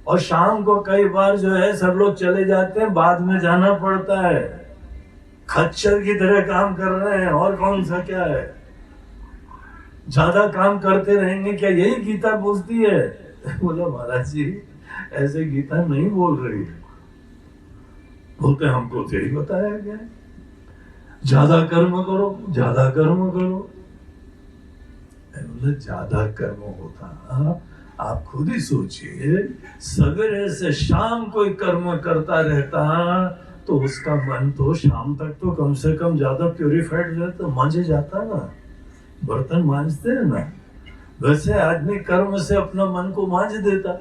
और शाम को कई बार जो है सब लोग चले जाते हैं, बाद में जाना पड़ता है। खच्चर की तरह काम कर रहे हैं, और कौन सा क्या है? ज्यादा काम करते रहेंगे क्या? यही गीता बोलती है। बोला महाराज जी ऐसे गीता नहीं बोल रही है। बोलते हमको तो यही बताया गया, ज्यादा कर्म करो, ज्यादा कर्म करो। बोले ज्यादा कर्म होता, आप खुद ही सोचिए, सवेरे से शाम कोई कर्म करता रहता तो उसका मन तो शाम तक तो कम से कम ज्यादा प्यूरिफाइड रहता, मांझे जाता ना, बर्तन मांझते हैं ना, वैसे आदमी कर्म से अपना मन को मांझ देता।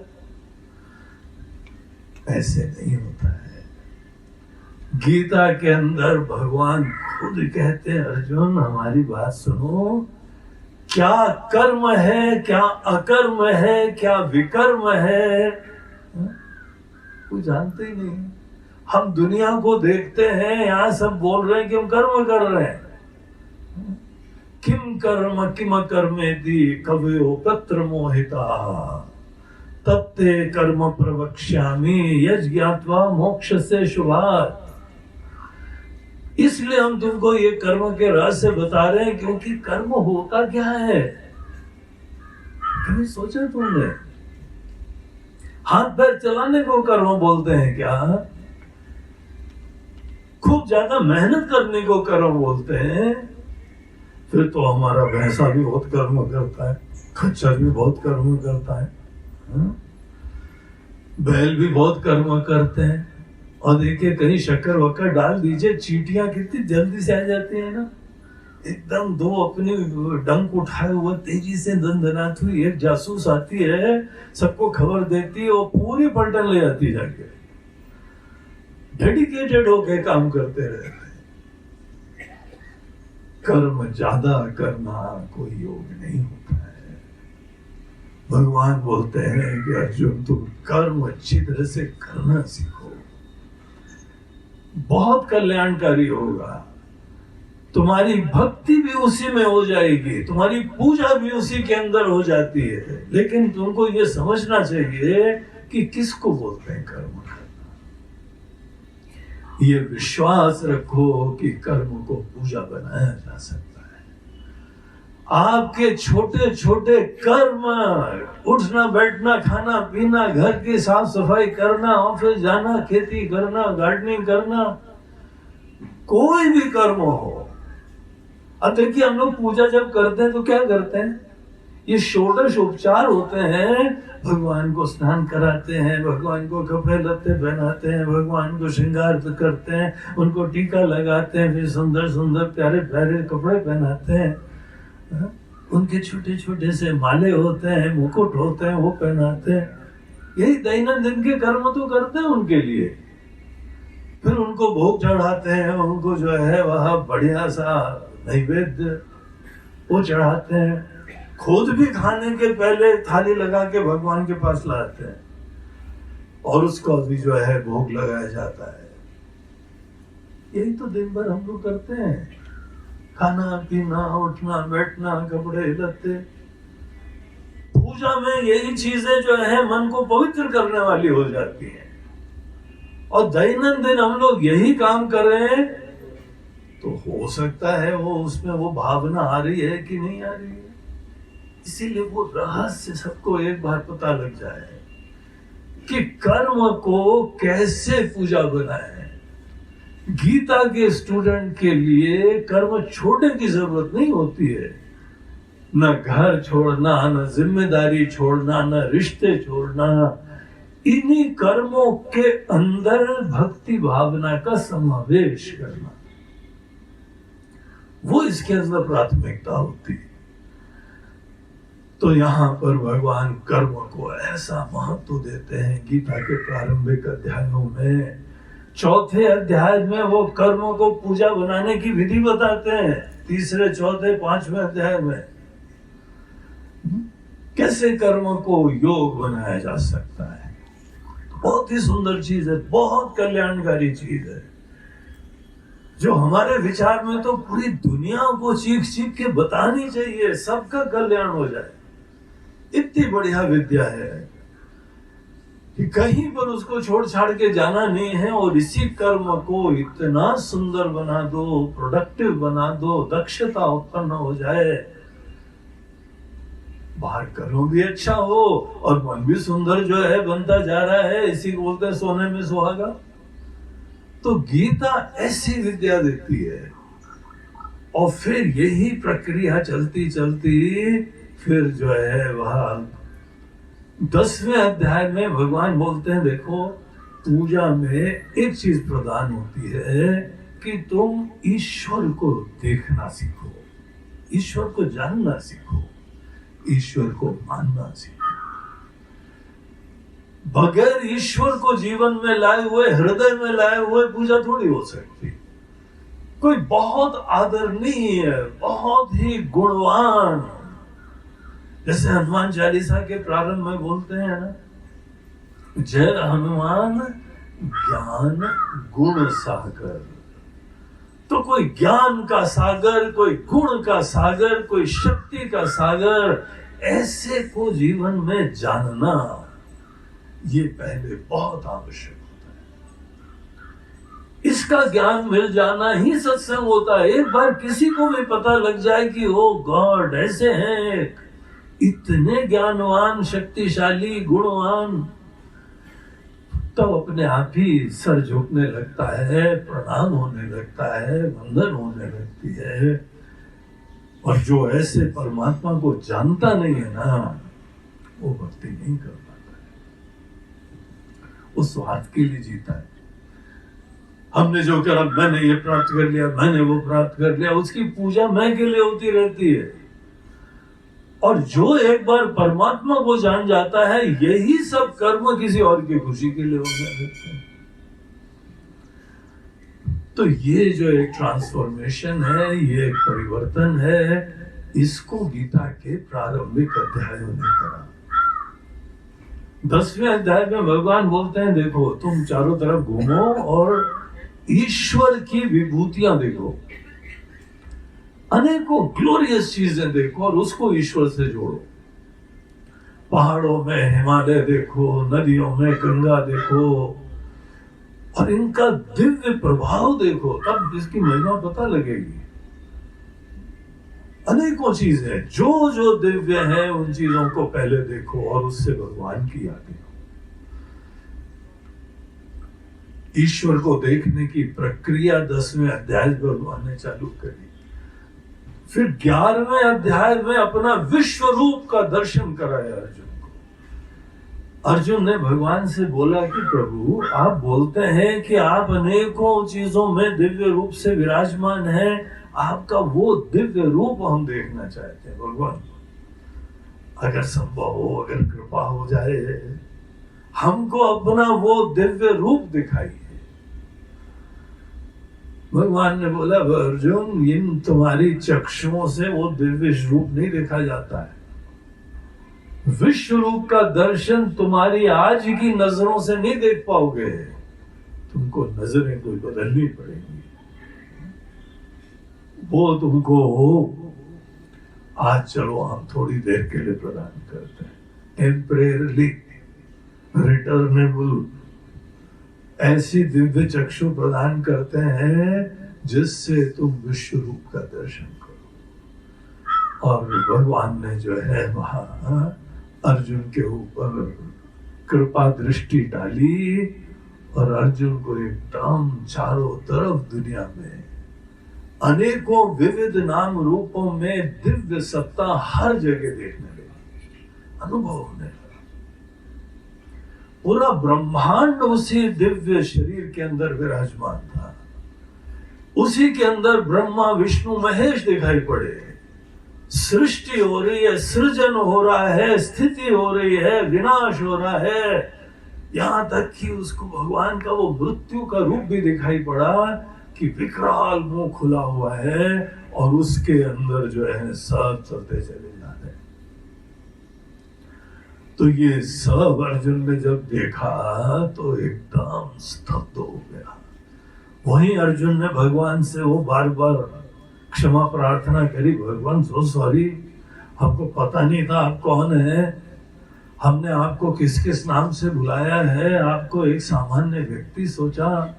ऐसे नहीं होता है। गीता के अंदर भगवान खुद कहते हैं, अर्जुन हमारी बात सुनो, क्या कर्म है, क्या अकर्म है, क्या विकर्म है, कोई जानते ही नहीं। हम दुनिया को देखते हैं, यहाँ सब बोल रहे हैं कि हम कर्म कर रहे हैं। किम कर्म किम कर्मेति कवयो तत्र मोहिता तत्ते कर्म प्रवक्ष्यामि यज्ञात्वा मोक्ष से शुभात्। इसलिए हम तुमको ये कर्म के रहस्य बता रहे हैं, क्योंकि कर्म होता क्या है कभी सोचा तुमने? हाथ पैर चलाने को कर्म बोलते हैं क्या? खूब ज्यादा मेहनत करने को कर्म बोलते हैं? फिर तो हमारा भैंसा भी बहुत कर्म करता है, खच्चर भी बहुत कर्म करता है, बैल भी बहुत कर्म करते हैं। और देखिए कहीं शक्कर वक्कर डाल दीजिए, चींटियां कितनी जल्दी से आ जाती है ना, एकदम दो अपनी डंक उठाए हुए तेजी से दंदनात हुई एक जासूस आती है, सबको खबर देती है, वो पूरी पलटन ले जाती जाके। डेडिकेटेड होके काम करते रहते हैं। कर्म ज्यादा करना कोई योग नहीं होता है। भगवान बोलते हैं कि अर्जुन तुम कर्म अच्छी तरह से करना सीखो, बहुत कल्याणकारी होगा। तुम्हारी भक्ति भी उसी में हो जाएगी, तुम्हारी पूजा भी उसी के अंदर हो जाती है। लेकिन तुमको ये समझना चाहिए कि किसको बोलते हैं कर्म करना। ये विश्वास रखो कि कर्म को पूजा बनाया जा सकता है। आपके छोटे छोटे कर्म, उठना बैठना, खाना पीना, घर की साफ सफाई करना, ऑफिस जाना, खेती करना, गार्डनिंग करना, कोई भी कर्म हो। अब देखिए हम लोग पूजा जब करते हैं तो क्या करते हैं? ये षोडश उपचार होते हैं। भगवान को स्नान कराते हैं, भगवान को कपड़े लत्ते पहनाते हैं, भगवान को श्रृंगार करते हैं, उनको टीका लगाते हैं, फिर सुंदर सुंदर प्यारे प्यारे कपड़े पहनाते हैं। उनके छोटे छोटे से माले होते हैं, मुकुट होते हैं, वो पहनाते हैं। यही दैनंदिन के कर्म तो करते हैं उनके लिए। फिर उनको भोग चढ़ाते हैं, उनको जो है वह बढ़िया सा नैवेद्य वो चढ़ाते हैं। खुद भी खाने के पहले थाली लगा के भगवान के पास लाते हैं, और उसको भी जो है भोग लगाया जाता है। यही तो दिन भर हम लोग करते हैं, खाना पीना, उठना बैठना, कपड़े लत्ते। पूजा में यही चीजें जो है मन को पवित्र करने वाली हो जाती है। और दैनंदिन हम लोग यही काम कर रहे हैं, तो हो सकता है वो उसमें वो भावना आ रही है कि नहीं आ रही है। इसीलिए वो रहस्य सबको एक बार पता लग जाए कि कर्म को कैसे पूजा बनाए। गीता के स्टूडेंट के लिए कर्म छोड़ने की जरूरत नहीं होती है। न घर छोड़ना, न जिम्मेदारी छोड़ना, न रिश्ते छोड़ना, इन्हीं कर्मों के अंदर भक्ति भावना का समावेश करना, वो इसके अंदर प्राथमिकता होती है। तो यहाँ पर भगवान कर्म को ऐसा महत्व देते हैं। गीता के प्रारंभिक अध्यायों में, चौथे अध्याय में वो कर्म को पूजा बनाने की विधि बताते हैं। तीसरे, चौथे, पांचवें अध्याय में कैसे कर्म को योग बनाया जा सकता है। बहुत ही सुंदर चीज है, बहुत कल्याणकारी चीज है, जो हमारे विचार में तो पूरी दुनिया को चीख चीख के बतानी चाहिए, सबका कल्याण हो जाए। इतनी बढ़िया विद्या है कि कहीं पर उसको छोड़ छाड़ के जाना नहीं है, और इसी कर्म को इतना सुंदर बना दो, प्रोडक्टिव बना दो, दक्षता उत्पन्न हो जाए, बाहर कर्म भी अच्छा हो और मन भी सुंदर जो है बनता जा रहा है। इसी को बोलते हैं सोने में सुहागा। तो गीता ऐसी विद्या देती है, और फिर यही प्रक्रिया चलती चलती फिर जो है वह 10वें अध्याय में भगवान बोलते हैं, देखो पूजा में एक चीज प्रदान होती है कि तुम ईश्वर को देखना सीखो, ईश्वर को जानना सीखो, ईश्वर को मानना सीखो। बगैर ईश्वर को जीवन में लाए हुए, हृदय में लाए हुए पूजा थोड़ी हो सकती। कोई बहुत आदरणीय है, बहुत ही गुणवान, जैसे हनुमान चालीसा के प्रारंभ में बोलते हैं ना, जय हनुमान ज्ञान गुण सागर। तो कोई ज्ञान का सागर, कोई गुण का सागर, कोई शक्ति का सागर, ऐसे को जीवन में जानना ये पहले बहुत आवश्यक होता है। इसका ज्ञान मिल जाना ही सत्संग होता है। एक बार किसी को भी पता लग जाए कि ओ गॉड ऐसे हैं, इतने ज्ञानवान, शक्तिशाली, गुणवान, तब अपने आप ही सर झुकने लगता है, प्रणाम होने लगता है, वंदन होने लगती है। और जो ऐसे परमात्मा को जानता नहीं है ना, वो भक्ति नहीं कर पाता है, वो स्वार्थ के लिए जीता है। हमने जो करा, मैंने ये प्राप्त कर लिया, मैंने वो प्राप्त कर लिया, उसकी पूजा मैं के लिए होती रहती है। और जो एक बार परमात्मा को जान जाता है, यही सब कर्म किसी और की खुशी के लिए हो जाते हैं। तो ये जो एक ट्रांसफॉर्मेशन है, ये एक परिवर्तन है, इसको गीता के प्रारंभिक अध्यायों ने करा। 10वें अध्याय में भगवान बोलते हैं, देखो तुम चारों तरफ घूमो और ईश्वर की विभूतियां देखो, अनेकों ग्लोरियस चीजें देखो और उसको ईश्वर से जोड़ो। पहाड़ों में हिमालय देखो, नदियों में गंगा देखो, और इनका दिव्य प्रभाव देखो, तब इसकी महिमा पता लगेगी। अनेकों चीजें जो जो दिव्य है, उन चीजों को पहले देखो और उससे भगवान की याद करो। ईश्वर को देखने की प्रक्रिया 10वें अध्याय भगवान ने चालू करी। फिर 11वें अध्याय में अपना विश्व रूप का दर्शन कराया अर्जुन को। अर्जुन ने भगवान से बोला कि प्रभु, आप बोलते हैं कि आप अनेकों चीजों में दिव्य रूप से विराजमान हैं, आपका वो दिव्य रूप हम देखना चाहते हैं। भगवान, अगर संभव हो, अगर कृपा हो जाए, हमको अपना वो दिव्य रूप दिखाइए। भगवान ने बोला, अर्जुन, इन तुम्हारी चक्षुओं से वो दिव्य रूप नहीं देखा जाता है। विश्व रूप का दर्शन तुम्हारी आज की नजरों से नहीं देख पाओगे, तुमको नजरें कोई बदलनी पड़ेगी। वो तुमको आज चलो हम थोड़ी देर के लिए प्रदान करते हैं, टेम्परेरली रिटर्नेबल, ऐसी दिव्य चक्षु प्रदान करते हैं जिससे तुम विश्व रूप का दर्शन करो। और भगवान ने जो है वहां अर्जुन के ऊपर कृपा दृष्टि डाली और अर्जुन को एकदम चारों तरफ दुनिया में अनेकों विविध नाम रूपों में दिव्य सत्ता हर जगह देखने लगी, अनुभव होने लगा। पूरा ब्रह्मांड उसी दिव्य शरीर के अंदर विराजमान था। उसी के अंदर ब्रह्मा विष्णु महेश दिखाई पड़े। सृष्टि हो रही है, सृजन हो रहा है, स्थिति हो रही है, विनाश हो रहा है। यहां तक कि उसको भगवान का वो मृत्यु का रूप भी दिखाई पड़ा कि विकराल मुंह खुला हुआ है और उसके अंदर जो है सब चलते चले जा रहे। तो ये सब अर्जुन ने जब देखा तो एकदम स्तब्ध हो गया। वहीं अर्जुन ने भगवान से वो बार बार क्षमा प्रार्थना करी, भगवान सो सॉरी, हमको पता नहीं था आप कौन है, हमने आपको किस किस नाम से बुलाया है, आपको एक सामान्य व्यक्ति सोचा,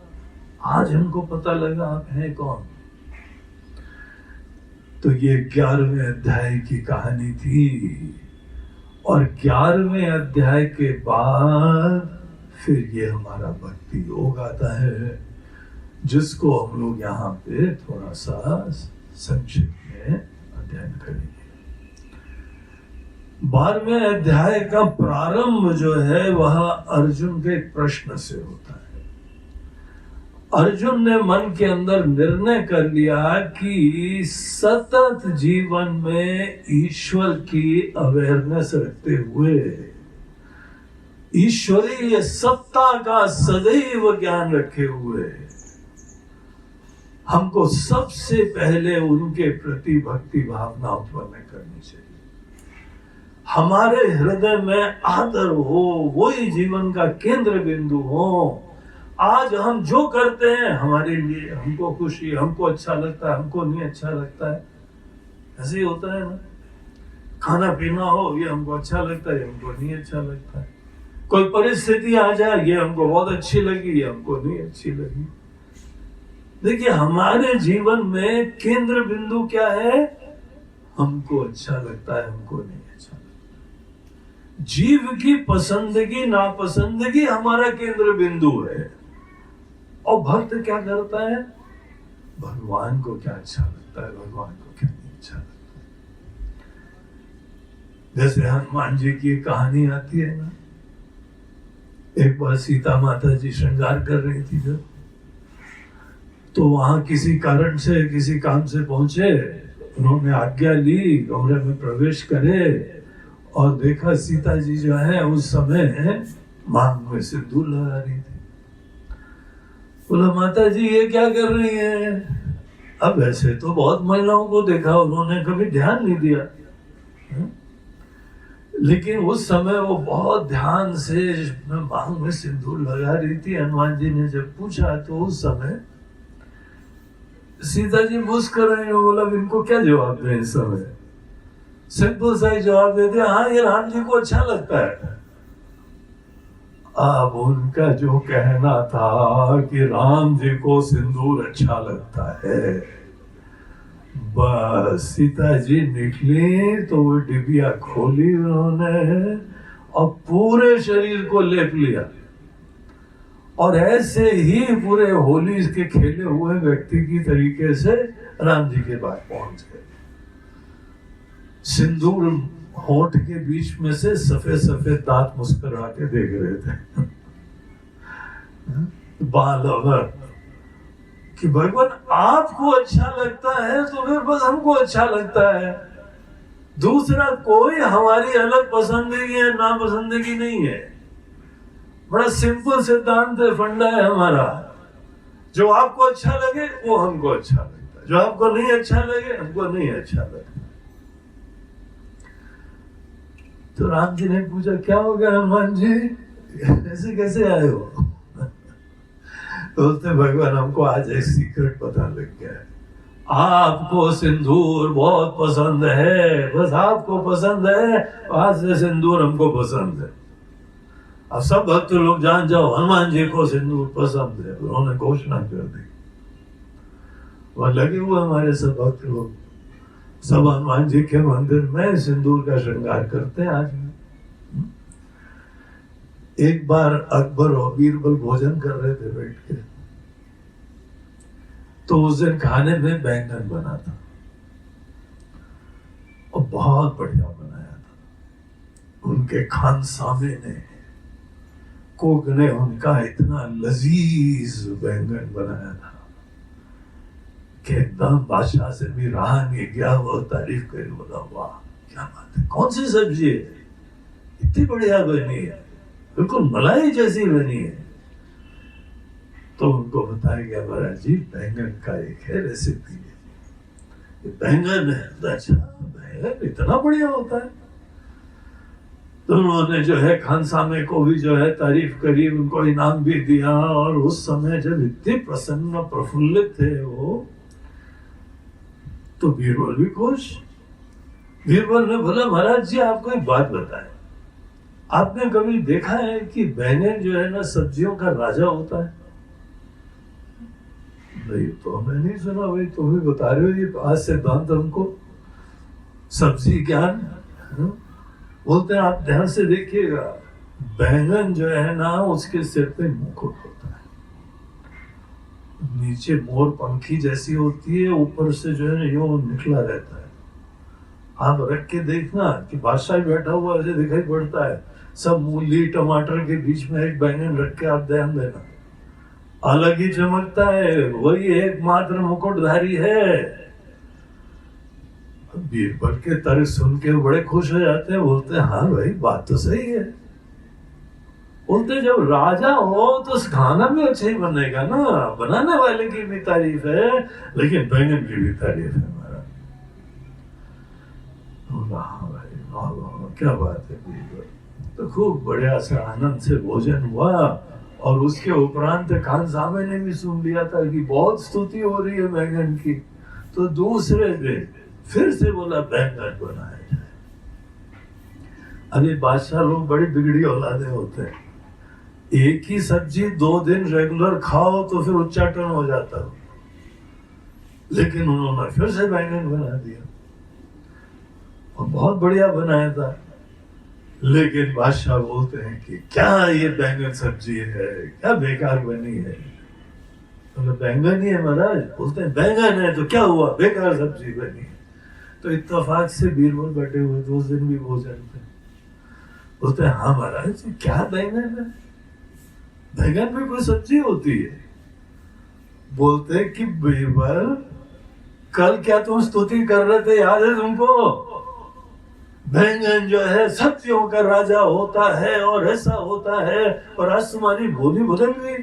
आज हमको पता लगा आप हैं कौन। तो ये 11वें अध्याय की कहानी थी। और 11वें अध्याय के बाद फिर ये हमारा भक्ति योग आता है, जिसको हम लोग यहाँ पे थोड़ा सा संक्षिप्त में अध्ययन करेंगे। 12वें अध्याय का प्रारंभ जो है वह अर्जुन के प्रश्न से होता है। अर्जुन ने मन के अंदर निर्णय कर लिया कि सतत जीवन में ईश्वर की अवेयरनेस रखते हुए ईश्वरीय सत्ता का सदैव ज्ञान रखे हुए हमको सबसे पहले उनके प्रति भक्ति भावना उत्पन्न करनी चाहिए। हमारे हृदय में आदर हो, वही जीवन का केंद्र बिंदु हो। आज हम जो करते हैं हमारे लिए, हमको खुशी, हमको अच्छा लगता है, हमको नहीं अच्छा लगता है, ऐसे ही होता है ना। खाना पीना हो, ये हमको अच्छा लगता है, हमको नहीं अच्छा लगता है। कोई परिस्थिति आ जाए, ये हमको बहुत अच्छी लगी, ये हमको नहीं अच्छी लगी। देखिए, हमारे जीवन में केंद्र बिंदु क्या है? हमको अच्छा लगता है, हमको नहीं अच्छा लगता। जीव की पसंदगी नापसंदगी हमारा केंद्र बिंदु है। और भक्त क्या करता है? भगवान को क्या अच्छा लगता है, भगवान को क्या नहीं अच्छा लगता है। जैसे हनुमान जी की कहानी आती है ना, एक बार सीता माता जी श्रृंगार कर रही थी जब, तो वहां किसी कारण से, किसी काम से पहुंचे, उन्होंने आज्ञा ली, कमरे में प्रवेश करे और देखा सीता जी जो है उस समय मांग में सिंदूर लगा रही थी। बोला, माता जी ये क्या कर रही है? अब ऐसे तो बहुत महिलाओं को देखा, उन्होंने कभी ध्यान नहीं दिया, लेकिन उस समय वो बहुत ध्यान से मांग में सिंदूर लगा रही थी। हनुमान जी ने जब पूछा तो उस समय सीता जी मुस्कुरा रही हो। बोला, इनको क्या जवाब दें इस समय? सिंपल सा ही जवाब देते, हाँ ये राम जी को अच्छा लगता है। अब उनका जो कहना था कि राम जी को सिंदूर अच्छा लगता है, बस सीता जी निकली तो वो डिबिया खोली उन्होंने और पूरे शरीर को लेप लिया। और ऐसे ही पूरे होली के खेले हुए व्यक्ति की तरीके से राम जी के पास पहुंच गए। सिंदूर होठ के बीच में से सफेद सफेद दांत मुस्कुरा के देख रहे थे। बाल अवर कि भगवान आपको अच्छा लगता है तो फिर बस हमको अच्छा लगता है, दूसरा कोई हमारी अलग पसंदगी है नापसंदगी नहीं है। बड़ा सिंपल सिद्धांत है, फंडा है हमारा। जो आपको अच्छा लगे वो हमको अच्छा लगता है, जो आपको नहीं अच्छा लगे हमको नहीं अच्छा लगता। तो राम जी ने पूछा, क्या हो गया हनुमान जी, ऐसे कैसे आए हो? तो उसने, भगवान हमको आज एक सीक्रेट पता लग गया है, आपको सिंदूर बहुत पसंद है, बस आपको पसंद है, आज से सिंदूर हमको पसंद है। अब सब भक्त लोग जान जाओ, हनुमान जी को सिंदूर पसंद है। उन्होंने घोषणा कर दी। वह लगे हुए हमारे सब भक्त लोग, सब हनुमान जी के मंदिर में सिंदूर का श्रृंगार करते हैं आज। एक बार अकबर और बीरबल भोजन कर रहे थे बैठ के, तो उस दिन खाने में बैंगन बना था और बहुत बढ़िया बनाया था। उनके खानसामे ने, कुक ने उनका इतना लजीज बैंगन बनाया था कि एकदम बादशाह से भी रहा नहीं गया। वो तारीफ करे, बोला वाह क्या बात है, कौन सी सब्जी है, इतनी बढ़िया बनी है, बिल्कुल मलाई जैसी बनी है। तो उनको बताया गया, महाराज जी बैंगन का एक है रेसिपी है, ये बैंगन है। तो अच्छा बैंगन इतना बढ़िया होता है। तो उन्होंने जो है खानसामे को भी जो है तारीफ करी, उनको इनाम भी दिया। और उस समय जब इतने प्रसन्न प्रफुल्लित थे वो, तो बीरबल भी खुश। बीरबल ने बोला, महाराज जी आपको एक बात बताए, आपने कभी देखा है कि बैंगन जो है ना सब्जियों का राजा होता है? नहीं, तो मैं नहीं सुना भाई, तुम ही बता रहे हो ये आज सिद्धांत हमको, सब्जी ज्ञान। बोलते हैं आप ध्यान से देखिएगा, बैंगन जो है ना उसके सिर पे मुकुट होता है, नीचे मोर पंखी जैसी होती है, ऊपर से जो है यो निकला रहता है। आप रख के देखना कि बादशाह बैठा हुआ ऐसे दिखाई पड़ता है, सब मूली टमाटर के बीच में एक बैंगन रख के आप ध्यान देना, अलग ही चमकता है, वही एकमात्र मुकुटधारी है। बीरबल के तर्क सुन के बड़े खुश हो जाते हैं, बोलते हैं हाँ भाई बात तो सही है। बोलते जब राजा हो तो खाना भी अच्छा ही बनेगा ना, बनाने वाले की भी तारीफ है लेकिन बैंगन की भी तारीफ है। हमारा हाँ भाई वाह वाह क्या बात है बीरबल। तो खूब बढ़िया से आनंद से भोजन हुआ। और उसके उपरांत खानसामे ने भी सुन लिया था कि बहुत स्तुति हो रही है बैंगन की। तो दूसरे दिन फिर से बोला बैंगन बनाया जाए। अभी बादशाह लोग बड़ी बिगड़ी औलादे होते हैं, एक ही सब्जी 2 दिन रेगुलर खाओ तो फिर उच्चाटन हो जाता हो, लेकिन उन्होंने फिर से बैंगन बना दिया और बहुत बढ़िया बनाया था। लेकिन बादशाह बोलते हैं कि क्या ये बैंगन सब्जी है, क्या बेकार बनी है। तो बैंगन ही है महाराज। बोलते हैं बैंगन है तो क्या हुआ, बेकार सब्जी बनी है। तो इत्तेफाक से बीरबल बैठे हुए 2 दिन भी भोजन पे। बोलते हैं हाँ महाराज क्या बैंगन है, बैंगन में कोई सब्जी होती है। बोलते हैं कि बीरबल कल क्या तुम स्तुति कर रहे थे, याद है तुमको? बैंगन जो है सब्जियों का राजा होता है और ऐसा होता है, और आज तुम्हारी बोली बदल गई।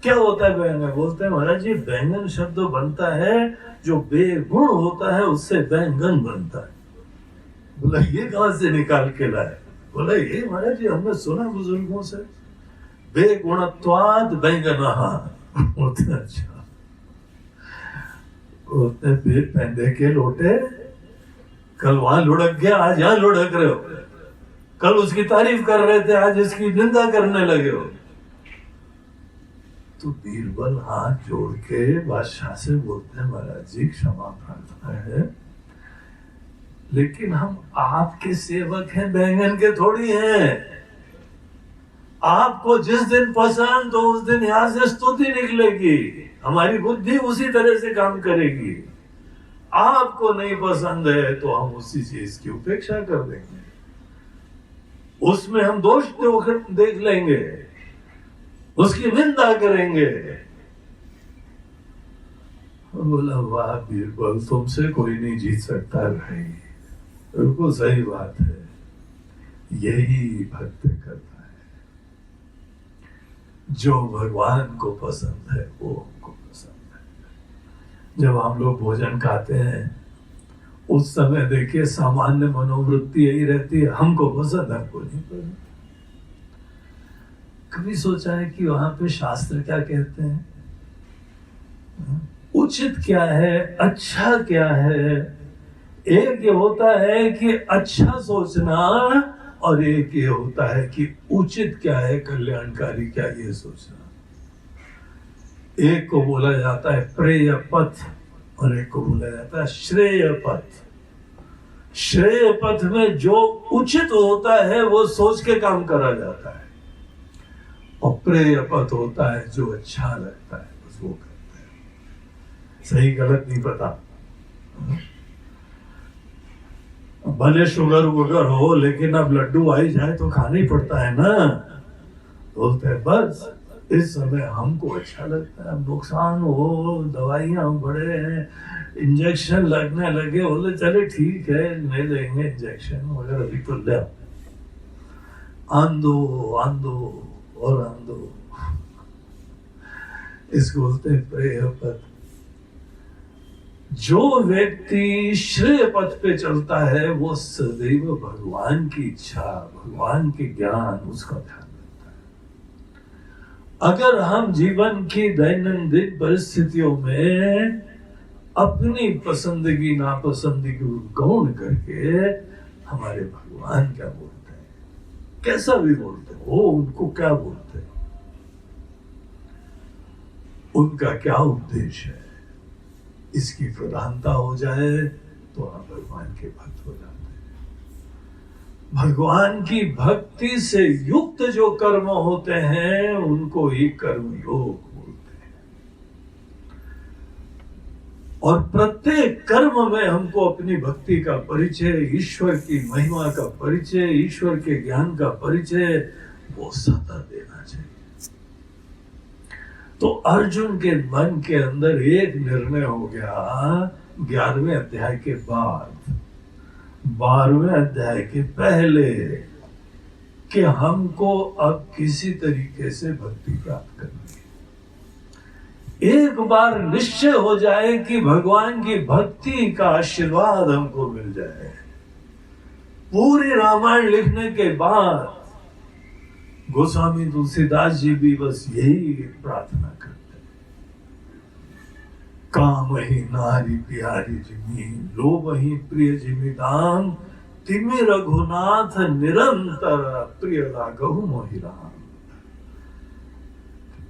क्या होता है बैंगन? बोलते हैं महाराज जी बैंगन शब्द बनता है, जो बेगुण होता है उससे बैंगन बनता है। बोला ये कहां से निकाल के लाए? बोला ये महाराज जी हमने सुना बुजुर्गों से, बेगुणत्वाद बैंगनहा। बोलते अच्छा, बोलते पेट पहने के लोटे, कल वहां लुढ़क गया आज यहाँ लुढ़क रहे हो, कल उसकी तारीफ कर रहे थे आज इसकी निंदा करने लगे हो। तो बीरबल हाथ जोड़ के बादशाह से बोलते हैं महाराज जी क्षमा प्रार्थना है, लेकिन हम आपके सेवक हैं, बैंगन के थोड़ी हैं। आपको जिस दिन पसंद तो उस दिन यहां से स्तुति निकलेगी, हमारी बुद्धि उसी तरह से काम करेगी। आपको नहीं पसंद है तो हम उसी चीज की उपेक्षा कर देंगे, उसमें हम दोष देख लेंगे, उसकी निंदा करेंगे। बोला वाह बीरबल तुमसे कोई नहीं जीत सकता भाई, बिल्कुल सही बात है, यही भक्त करता है, जो भगवान को पसंद है वो हमको पसंद है। जब हम लोग भोजन खाते हैं उस समय देखिए सामान्य मनोवृत्ति यही रहती है, हमको पसंद हमको नहीं पसंद। कभी सोचा है कि वहां पे शास्त्र क्या कहते हैं, उचित क्या है, अच्छा क्या है? एक ये होता है कि अच्छा सोचना, और एक ये होता है कि उचित क्या है, कल्याणकारी क्या, ये सोचना। एक को बोला जाता है प्रेय पथ और एक को बोला जाता है श्रेय पथ। श्रेय पथ में जो उचित होता है वो सोच के काम करा जाता है, और प्रेय पथ होता है जो अच्छा लगता है बस वो करते हैं। सही गलत नहीं पता, भले शुगर वगर हो, लेकिन अब लड्डू आई जाए तो खाना ही पड़ता है ना। बोलते हैं बस इस समय हमको अच्छा लगता है, नुकसान हो, दवाइयां बढ़े हैं, इंजेक्शन लगने लगे, बोले चले ठीक है ले लेंगे इंजेक्शन, मगर अभी तो ले आंदो आंदो और आंदो। इसको बोलते हैं प्रेय पथ। जो व्यक्ति श्रेय पथ पे चलता है वो सदैव भगवान की इच्छा, भगवान के ज्ञान, उसका ध्यान रखता है। अगर हम जीवन की दैनंदिन परिस्थितियों में अपनी पसंदगी नापसंदगी को गौण करके हमारे भगवान क्या बोलते हैं, कैसा भी बोलते हो, उनको क्या बोलते हैं, उनका क्या उद्देश्य है, इसकी प्रधानता हो जाए तो आप भगवान के भक्त हो जाते हैं। भगवान की भक्ति से युक्त जो कर्म होते हैं उनको ही कर्म योग बोलते हैं। और प्रत्येक कर्म में हमको अपनी भक्ति का परिचय, ईश्वर की महिमा का परिचय, ईश्वर के ज्ञान का परिचय वो सदा देना चाहिए। तो अर्जुन के मन के अंदर एक निर्णय हो गया 11वें अध्याय के बाद, 12वें अध्याय के पहले, कि हमको अब किसी तरीके से भक्ति प्राप्त करनी है। एक बार निश्चय हो जाए कि भगवान की भक्ति का आशीर्वाद हमको मिल जाए। पूरी रामायण लिखने के बाद गोस्वामी तुलसीदास जी भी बस यही प्रार्थना करते हैं, काम ही नारी प्यारी जिमी, लोभ ही प्रिय जिमी दाम, तिमि रघुनाथ निरंतर प्रिय लागहु मोहि राम।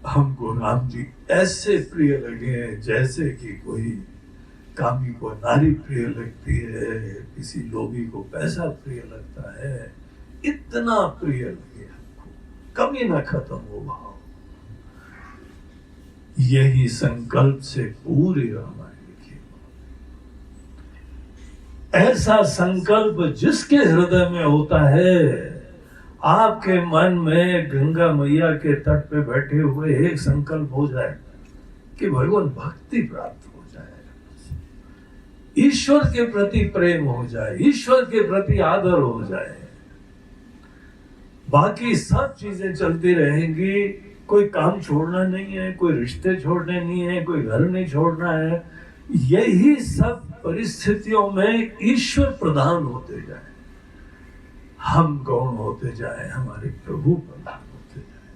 हमको राम जी ऐसे प्रिय लगे जैसे कि कोई कामी को नारी प्रिय लगती है, किसी लोभी को पैसा प्रिय लगता है, इतना प्रिय लगे, कभी ना खत्म हो भाव। यही संकल्प से पूरी रामायण लिखी। ऐसा संकल्प जिसके हृदय में होता है, आपके मन में गंगा मैया के तट पे बैठे हुए एक संकल्प हो जाए कि भगवान भक्ति प्राप्त हो जाए, ईश्वर के प्रति प्रेम हो जाए, ईश्वर के प्रति आदर हो जाए, बाकी सब चीजें चलती रहेंगी। कोई काम छोड़ना नहीं है, कोई रिश्ते छोड़ने नहीं है, कोई घर नहीं छोड़ना है। यही सब परिस्थितियों में ईश्वर प्रधान होते जाए, हम गौण होते जाए, हमारे प्रभु प्रधान होते जाए।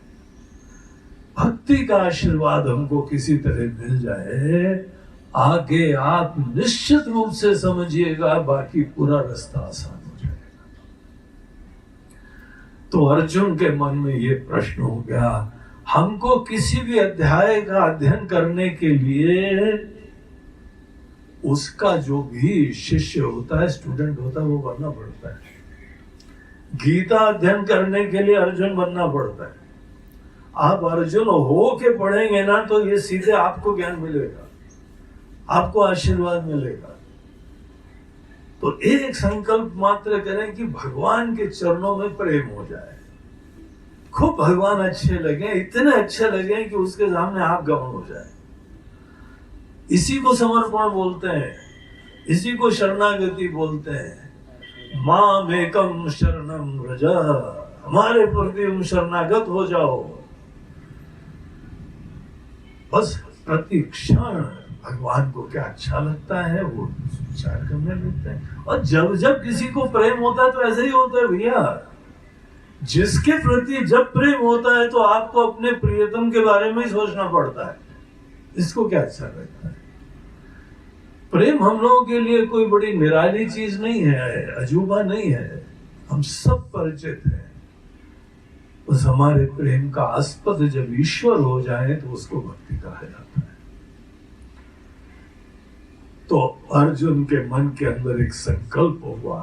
भक्ति का आशीर्वाद हमको किसी तरह मिल जाए, आगे आप निश्चित रूप से समझिएगा बाकी पूरा रास्ता आसान। तो अर्जुन के मन में ये प्रश्न हो गया, हमको किसी भी अध्याय का अध्ययन करने के लिए उसका जो भी शिष्य होता है, स्टूडेंट होता है, वो बनना पड़ता है। गीता अध्ययन करने के लिए अर्जुन बनना पड़ता है। आप अर्जुन हो के पढ़ेंगे ना तो ये सीधे आपको ज्ञान मिलेगा, आपको आशीर्वाद मिलेगा। तो एक संकल्प मात्र करें कि भगवान के चरणों में प्रेम हो जाए, खूब भगवान अच्छे लगे, इतने अच्छे लगे कि उसके सामने आप गौण हो जाए। इसी को समर्पण बोलते हैं, इसी को शरणागति बोलते हैं। माम एकम शरणम व्रज, हमारे प्रति शरणागत हो जाओ। बस प्रति क्षण भगवान को क्या अच्छा लगता है वो विचार करने लगते हैं। और जब जब किसी को प्रेम होता है तो ऐसे ही होता है भैया। जिसके प्रति जब प्रेम होता है तो आपको अपने प्रियतम के बारे में ही सोचना पड़ता है, इसको क्या अच्छा लगता है। प्रेम हम लोगों के लिए कोई बड़ी निराली चीज नहीं है, अजूबा नहीं है, हम सब परिचित हैं। उस हमारे प्रेम का आस्पद जब ईश्वर हो जाए तो उसको भक्ति कहा जाता है। तो अर्जुन के मन के अंदर एक संकल्प हुआ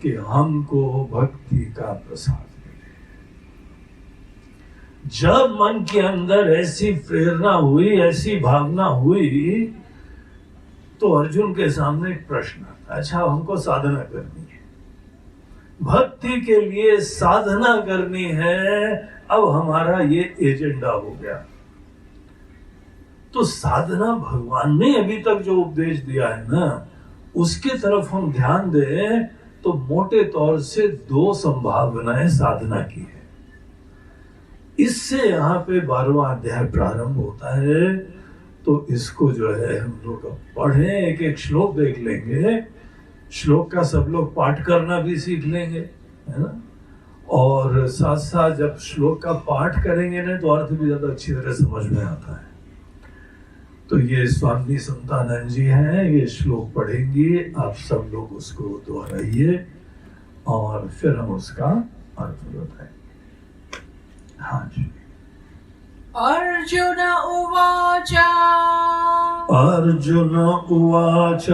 कि हमको भक्ति का प्रसाद मिले। जब मन के अंदर ऐसी प्रेरणा हुई, ऐसी भावना हुई तो अर्जुन के सामने एक प्रश्न आता है, अच्छा हमको साधना करनी है, भक्ति के लिए साधना करनी है, अब हमारा ये एजेंडा हो गया। तो साधना भगवान ने अभी तक जो उपदेश दिया है ना, उसके तरफ हम ध्यान दें तो मोटे तौर से 2 संभावनाएं साधना की है। इससे यहाँ पे 12वां अध्याय प्रारंभ होता है। तो इसको जो है हम लोग पढ़ें, एक एक श्लोक देख लेंगे, श्लोक का सब लोग पाठ करना भी सीख लेंगे, है ना। और साथ साथ जब श्लोक का पाठ करेंगे ना तो अर्थ भी ज्यादा अच्छी तरह समझ में आता है। तो ये स्वामी संतानंद जी हैं, ये श्लोक पढ़ेंगे, आप सब लोग उसको दोहराइए और फिर हम उसका अर्थ बताएं। हाँ जी। अर्जुन उवाच। अर्जुन उवाच,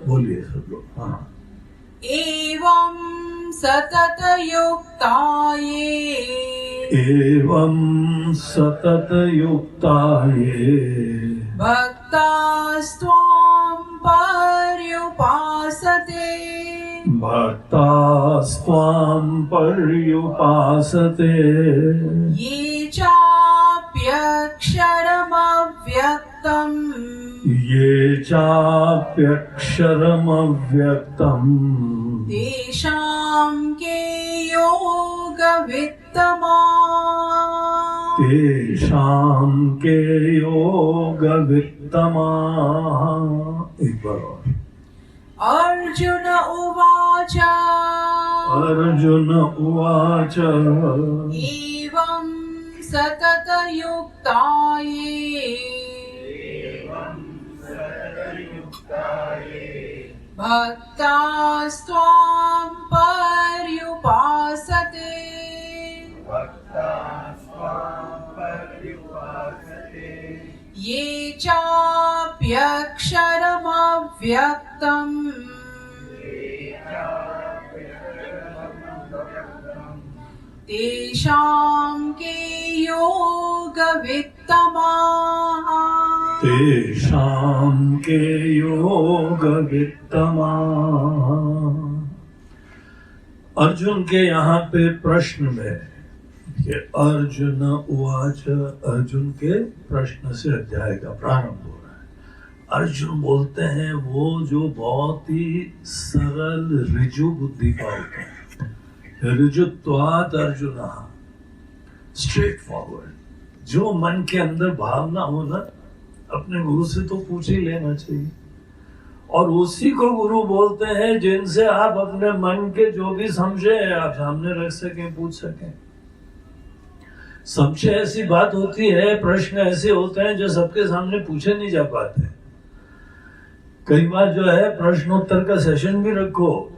बोलिए सब लोग। हाँ। एवं सतत युक्ताये। एवं सतत युक्ताये। भक्तास्त्वां पर्युपासते। भक्तास्त्वां पर्युपासते। ये चाप्यक्षरमव्यक्तम्। ये चाप्यक्षरमव्यक्तम्। तेषां के योगवित्तमाः। तेषां के योगवित्तमाः। एक बार और। अर्जुन उवाच। अर्जुन उवाच। एवं सतत युक्ताये। भक्तास्त्वां पर्युपासते। ये चाप्यक्षरमव्यक्तम्। तेषां के योगवित्तमाः। तेषां के योगवित्तमाः। अर्जुन के यहाँ पे प्रश्न में ये अर्जुन उवाच, अर्जुन के प्रश्न से अध्याय का प्रारंभ हो रहा है। अर्जुन बोलते हैं वो जो बहुत ही सरल ऋजु बुद्धि का होता है, ऋजुत्वात् अर्जुन, स्ट्रेट फॉरवर्ड, जो मन के अंदर भावना हो ना, अपने गुरु से तो पूछ ही लेना चाहिए। और उसी को गुरु बोलते हैं जिनसे आप अपने मन के जो भी संशय आप सामने रख सकें, पूछ सकें। संशय ऐसी बात होती है, प्रश्न ऐसे होते हैं जो सबके सामने पूछे नहीं जा पाते। कई बार जो है प्रश्नोत्तर का सेशन भी रखो,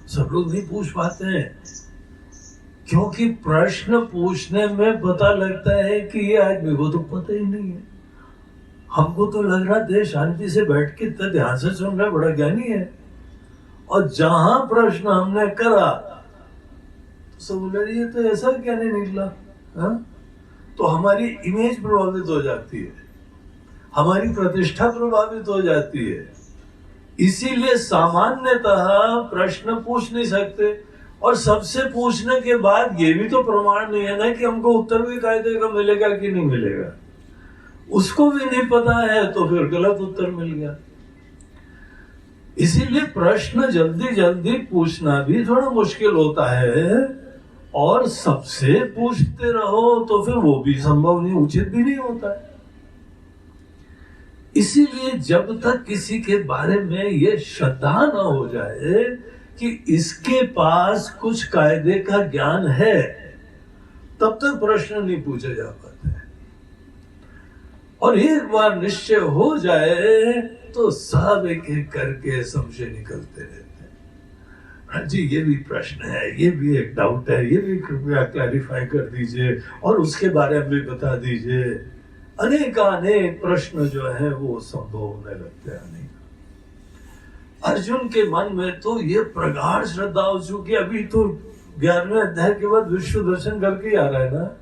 सब लोग नहीं पूछ पाते हैं, क्योंकि प्रश्न पूछने में पता लगता है कि ये आदमी को तो पता ही नहीं है। हमको तो लग रहा देश शांति से बैठ के इतना ध्यान से सुन रहा है, बड़ा ज्ञानी है। और जहां प्रश्न हमने करा तो सब बोल रही है तो ऐसा क्या नहीं निकला, हा? तो हमारी इमेज प्रभावित हो जाती है, हमारी प्रतिष्ठा प्रभावित हो जाती है। इसीलिए सामान्यतः प्रश्न पूछ नहीं सकते। और सबसे पूछने के बाद ये भी तो प्रमाण नहीं है ना कि हमको उत्तर भी कायदे का मिलेगा कि नहीं मिलेगा। उसको भी नहीं पता है तो फिर गलत उत्तर मिल गया। इसीलिए प्रश्न जल्दी जल्दी पूछना भी थोड़ा मुश्किल होता है, और सबसे पूछते रहो तो फिर वो भी संभव नहीं, उचित भी नहीं होता है। इसीलिए जब तक किसी के बारे में ये श्रद्धा न हो जाए कि इसके पास कुछ कायदे का ज्ञान है, तब तक प्रश्न नहीं पूछे जा पाते। और एक बार निश्चय हो जाए तो सब एक एक करके संशय निकलते रहते हैं। हाँ जी, ये भी प्रश्न है, ये भी एक डाउट है, ये भी कृपया क्लैरिफाई कर दीजिए और उसके बारे में भी बता दीजिए। अनेक प्रश्न जो है वो संभव होने लगते हैं। अर्जुन के मन में तो ये प्रगाढ़ श्रद्धा हो चुकी, अभी तो 11वें अध्याय के बाद विश्व दर्शन करके आ रहा है ना।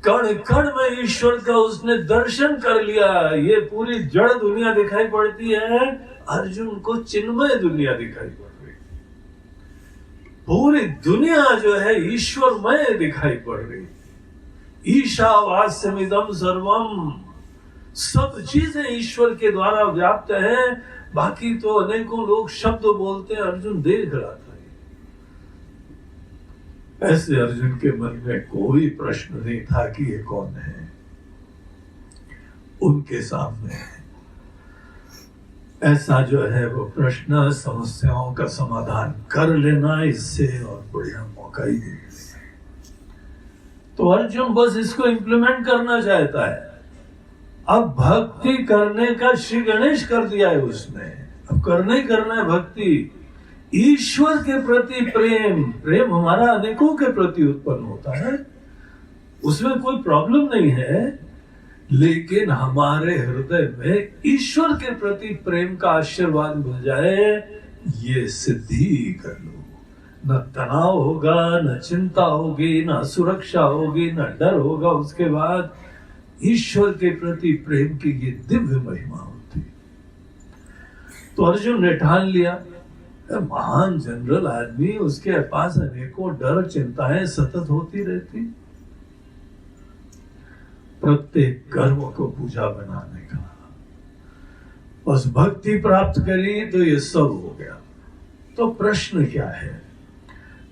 कण कण में ईश्वर का उसने दर्शन कर लिया। ये पूरी जड़ दुनिया दिखाई पड़ती है, अर्जुन को चिन्मय दुनिया दिखाई पड़ रही। पूरी दुनिया जो है ईश्वरमय दिखाई पड़ रही। ईशावास्यमिदं सर्वम, सब चीजें ईश्वर के द्वारा व्याप्त है। बाकी तो अनेकों लोग शब्द बोलते हैं, अर्जुन देख रहा था। ऐसे अर्जुन के मन में कोई प्रश्न नहीं था कि ये कौन है। उनके सामने ऐसा जो है वो प्रश्न, समस्याओं का समाधान कर लेना, इससे और बढ़िया मौका ही नहीं मिलेगा। तो अर्जुन बस इसको इम्प्लीमेंट करना चाहता है। अब भक्ति करने का श्री गणेश कर दिया है उसने, अब करना ही करना है भक्ति। ईश्वर के प्रति प्रेम, प्रेम हमारा अनेकों के प्रति उत्पन्न होता है, उसमें कोई प्रॉब्लम नहीं है, लेकिन हमारे हृदय में ईश्वर के प्रति प्रेम का आशीर्वाद मिल जाए, ये सिद्धि कर लो। न तनाव होगा, न चिंता होगी, न सुरक्षा होगी, न डर होगा। उसके बाद ईश्वर के प्रति प्रेम की ये दिव्य महिमा होती। तो अर्जुन ने ठान लिया, महान जनरल आदमी, उसके पास अनेकों डर चिंताएं सतत होती रहती, प्रत्येक कर्म को पूजा बनाने का। बस भक्ति प्राप्त करी तो ये सब हो गया। तो प्रश्न क्या है?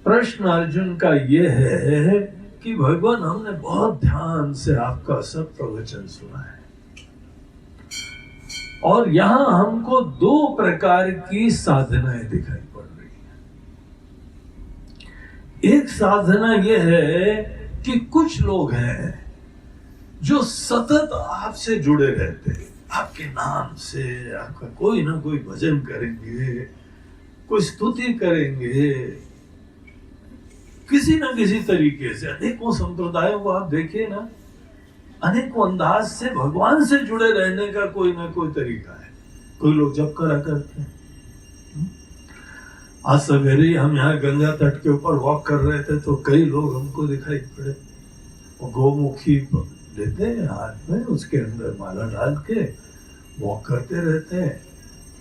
प्रश्न अर्जुन का ये है कि भगवान, हमने बहुत ध्यान से आपका सब प्रवचन सुना है और यहां हमको दो प्रकार की साधनाएं दिखाई पड़ रही है। एक साधना यह है कि कुछ लोग हैं जो सतत आपसे जुड़े रहते हैं, आपके नाम से, आपका कोई ना कोई भजन करेंगे, कोई स्तुति करेंगे, किसी ना किसी तरीके से। अनेकों संप्रदायों को आप देखिए ना, अनेकों अंदाज से भगवान से जुड़े रहने का कोई ना कोई तरीका है। कोई लोग जप करा करते हैं। आज सवेरे हम यहाँ गंगा तट के ऊपर वॉक कर रहे थे तो कई लोग हमको दिखाई पड़े, वो गोमुखी लेते हैं हाथ में, उसके अंदर माला डाल के वॉक करते रहते हैं।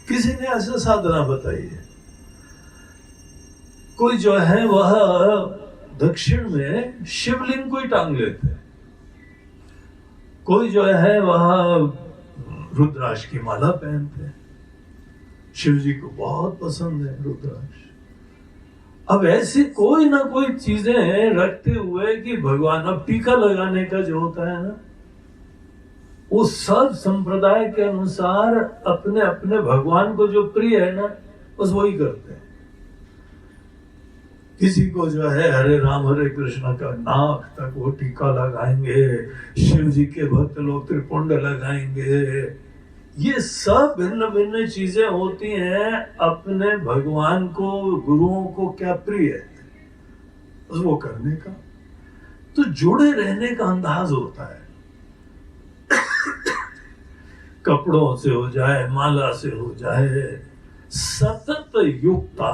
किसी ने ऐसा साधना बताई है। कोई जो है वह दक्षिण में शिवलिंग को ही टांग लेते हैं, कोई जो है वह रुद्राक्ष की माला पहनते हैं। शिव जी को बहुत पसंद है रुद्राक्ष। अब ऐसी कोई ना कोई चीजें रखते हुए कि भगवान, अब टीका लगाने का जो होता है ना, वो सब संप्रदाय के अनुसार अपने अपने भगवान को जो प्रिय है ना, बस वही करते हैं। किसी को जो है हरे राम हरे कृष्ण का नाक तक वो टीका लगाएंगे, शिव जी के भक्त लोग त्रिपुंड लगाएंगे। ये सब भिन्न भिन्न चीजें होती हैं। अपने भगवान को, गुरुओं को क्या प्रिय है बस वो करने का, तो जुड़े रहने का अंदाज होता है। कपड़ों से हो जाए, माला से हो जाए, सतत युक्ता।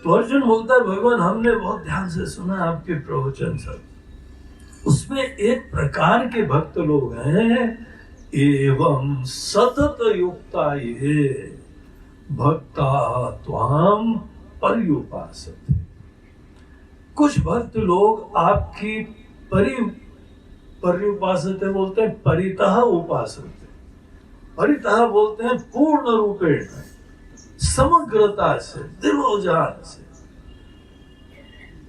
तो अर्जुन बोलता है, भगवान हमने बहुत ध्यान से सुना आपके प्रवचन सब, उसमें एक प्रकार के भक्त लोग हैं, एवं सतत युक्ता ये भक्ता त्वाम पर्युपासते। कुछ भक्त लोग आपकी पर्युपासते बोलते हैं, परितः उपासते। परितः बोलते हैं पूर्ण रूपेण, समग्रता से, दिलोजान से।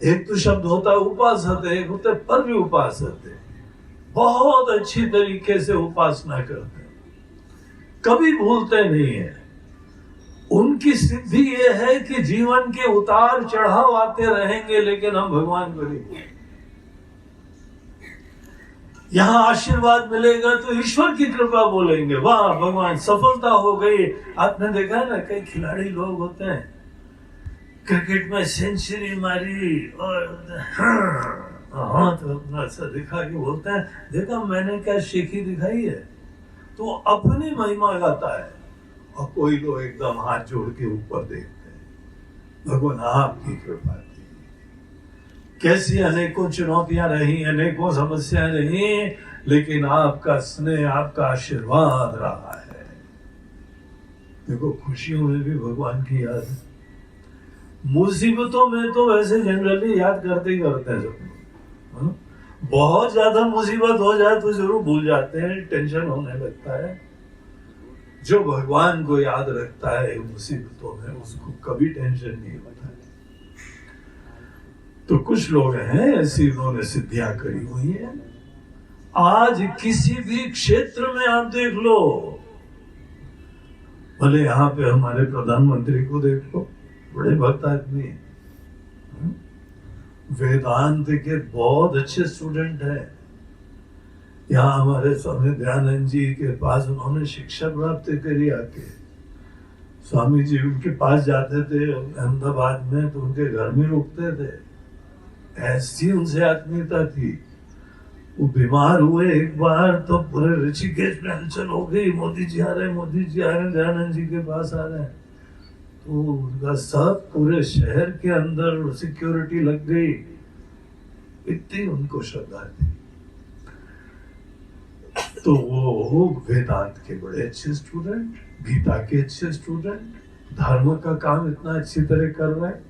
एक तो शब्द होता है उपासते, एक होता है पर्युपासते। बहुत अच्छी तरीके से उपासना करते हैं, कभी भूलते नहीं है। उनकी सिद्धि ये है कि जीवन के उतार चढ़ाव आते रहेंगे, लेकिन हम भगवान को नहीं। यहाँ आशीर्वाद मिलेगा तो ईश्वर की कृपा बोलेंगे, वाह भगवान सफलता हो गई। आपने देखा है ना, कई खिलाड़ी लोग होते हैं, क्रिकेट में सेंचुरी मारी और हाँ तो अपना ऐसा दिखा के बोलते हैं, देखा मैंने क्या शेखी दिखाई है, तो अपनी महिमा गाता है। और कोई लोग एकदम हाथ जोड़ के ऊपर देखते हैं, भगवान आपकी कृपा थी, कैसी अनेकों चुनौतियां रही, अनेकों समस्याएं रही, लेकिन आपका स्नेह, आपका आशीर्वाद रहा है। देखो, खुशियों में भी भगवान की याद है, मुसीबतों में तो वैसे जनरली याद करते ही करते हैं सब। बहुत ज्यादा मुसीबत हो जाए तो जरूर भूल जाते हैं, टेंशन होने लगता है। जो भगवान को याद रखता है मुसीबतों में, उसको कभी टेंशन नहीं होता है। तो कुछ लोग हैं ऐसी, उन्होंने सिद्धियां करी हुई है। आज किसी भी क्षेत्र में आप देख लो, भले यहाँ पे हमारे प्रधानमंत्री को देख लो, बड़े भक्त आदमी है, वेदांत के बहुत अच्छे स्टूडेंट हैं। यहाँ हमारे स्वामी दयानंद जी के पास उन्होंने शिक्षा प्राप्त करी आके। स्वामी जी उनके पास जाते थे अहमदाबाद में, तो उनके घर में रुकते थे। ऐसी उनसे आत्मीयता थी। वो बीमार हुए एक बार तो पूरे ऋषिकेश में हलचल हो गई, मोदी जी आ रहे, मोदी जी आ रहे, दयानंद जी के पास आ रहे हैं। तो उनका सब पूरे शहर के अंदर सिक्योरिटी लग गई, इतनी उनको श्रद्धा थी। तो वो वेदांत के बड़े अच्छे स्टूडेंट, गीता के अच्छे स्टूडेंट, धर्म का काम इतना अच्छी तरह कर रहे हैं।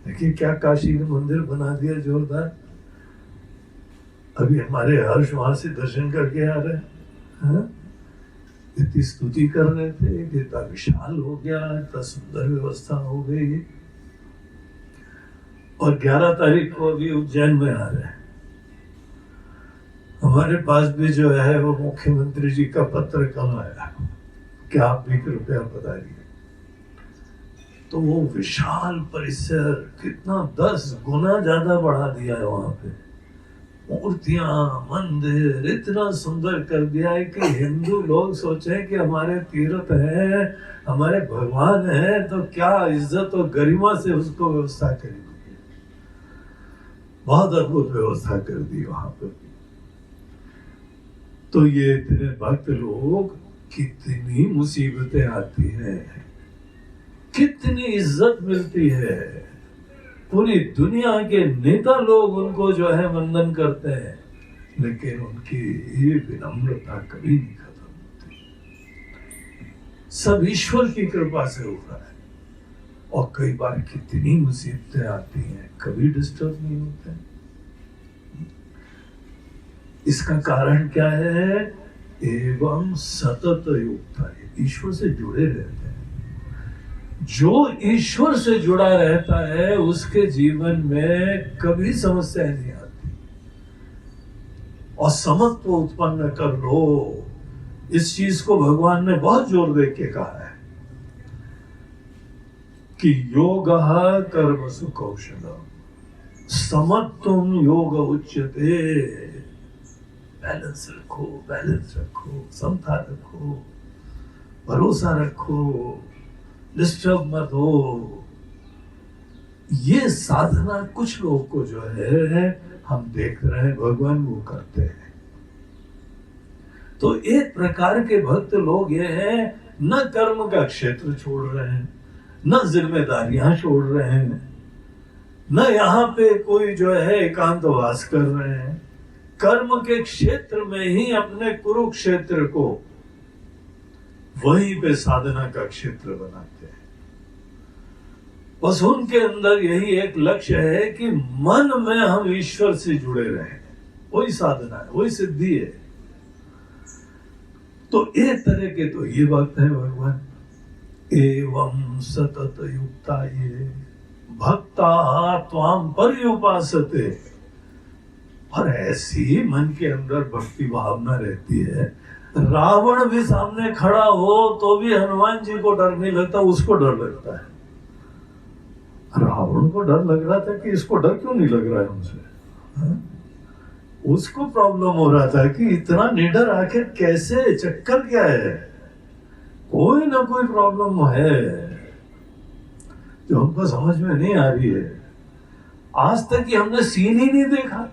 देखिए क्या काशी में मंदिर बना दिया जोरदार। अभी हमारे हर्ष वहां से दर्शन करके आ रहे हैं, इतनी स्तुति कर रहे थे कि इतना विशाल हो गया, इतना सुंदर व्यवस्था हो गई। और 11 तारीख को अभी उज्जैन में आ रहे हैं। हमारे पास भी जो है वो मुख्यमंत्री जी का पत्र कल आया, क्या आप भी कृपया बताइए। तो वो विशाल परिसर कितना 10 गुना ज्यादा बढ़ा दिया है। वहां पे मूर्तियां, मंदिर इतना सुंदर कर दिया है कि हिंदू लोग सोचे कि हमारे तीर्थ है, हमारे भगवान है, तो क्या इज्जत और गरिमा से उसको व्यवस्था करी। बहुत अद्भुत व्यवस्था कर दी वहां पर। तो ये इतने भक्त लोग, कितनी मुसीबतें आती हैं, कितनी इज्जत मिलती है। पूरी दुनिया के नेता लोग उनको जो है वंदन करते हैं, लेकिन उनकी ये विनम्रता कभी नहीं खत्म होती। सब ईश्वर की कृपा से हो रहा है। और कई बार कितनी मुसीबतें आती हैं, कभी डिस्टर्ब नहीं होते। इसका कारण क्या है? एवं सतत युक्ता है, ईश्वर से जुड़े रहते हैं। जो ईश्वर से जुड़ा रहता है उसके जीवन में कभी समस्या नहीं आती। और समत्व उत्पन्न कर लो, इस चीज को भगवान ने बहुत जोर दे के कहा है कि योगः कर्मसु कौशलम समत्वम योग उच्यते। बैलेंस रखो, बैलेंस रखो, समता रखो, भरोसा रखो, डिस्टर्ब मत हो। ये साधना कुछ लोग को जो है हम देख रहे हैं भगवान वो करते हैं। तो एक प्रकार के भक्त लोग ये हैं, न कर्म का क्षेत्र छोड़ रहे हैं, न जिम्मेदारियां छोड़ रहे हैं, न यहाँ पे कोई जो है एकांतवास कर रहे हैं। कर्म के क्षेत्र में ही अपने कुरुक्षेत्र को वहीं पे साधना का क्षेत्र बनाते हैं। बस उनके अंदर यही एक लक्ष्य है कि मन में हम ईश्वर से जुड़े रहें, वही साधना है, वही सिद्धि है। तो एक तरह के तो ये बात है भगवान। एवं सतत युक्ता ये भक्ता त्वाम पर्युपासते। और ऐसी मन के अंदर भक्ति भावना रहती है, रावण भी सामने खड़ा हो तो भी हनुमान जी को डर नहीं लगता, उसको डर लगता है। रावण को डर लग रहा था कि इसको डर क्यों नहीं लग रहा है हमसे। उसको प्रॉब्लम हो रहा था कि इतना निडर आखिर कैसे, चक्कर क्या है। कोई ना कोई प्रॉब्लम है जो हमको समझ में नहीं आ रही है। आज तक कि हमने सीन ही नहीं देखा,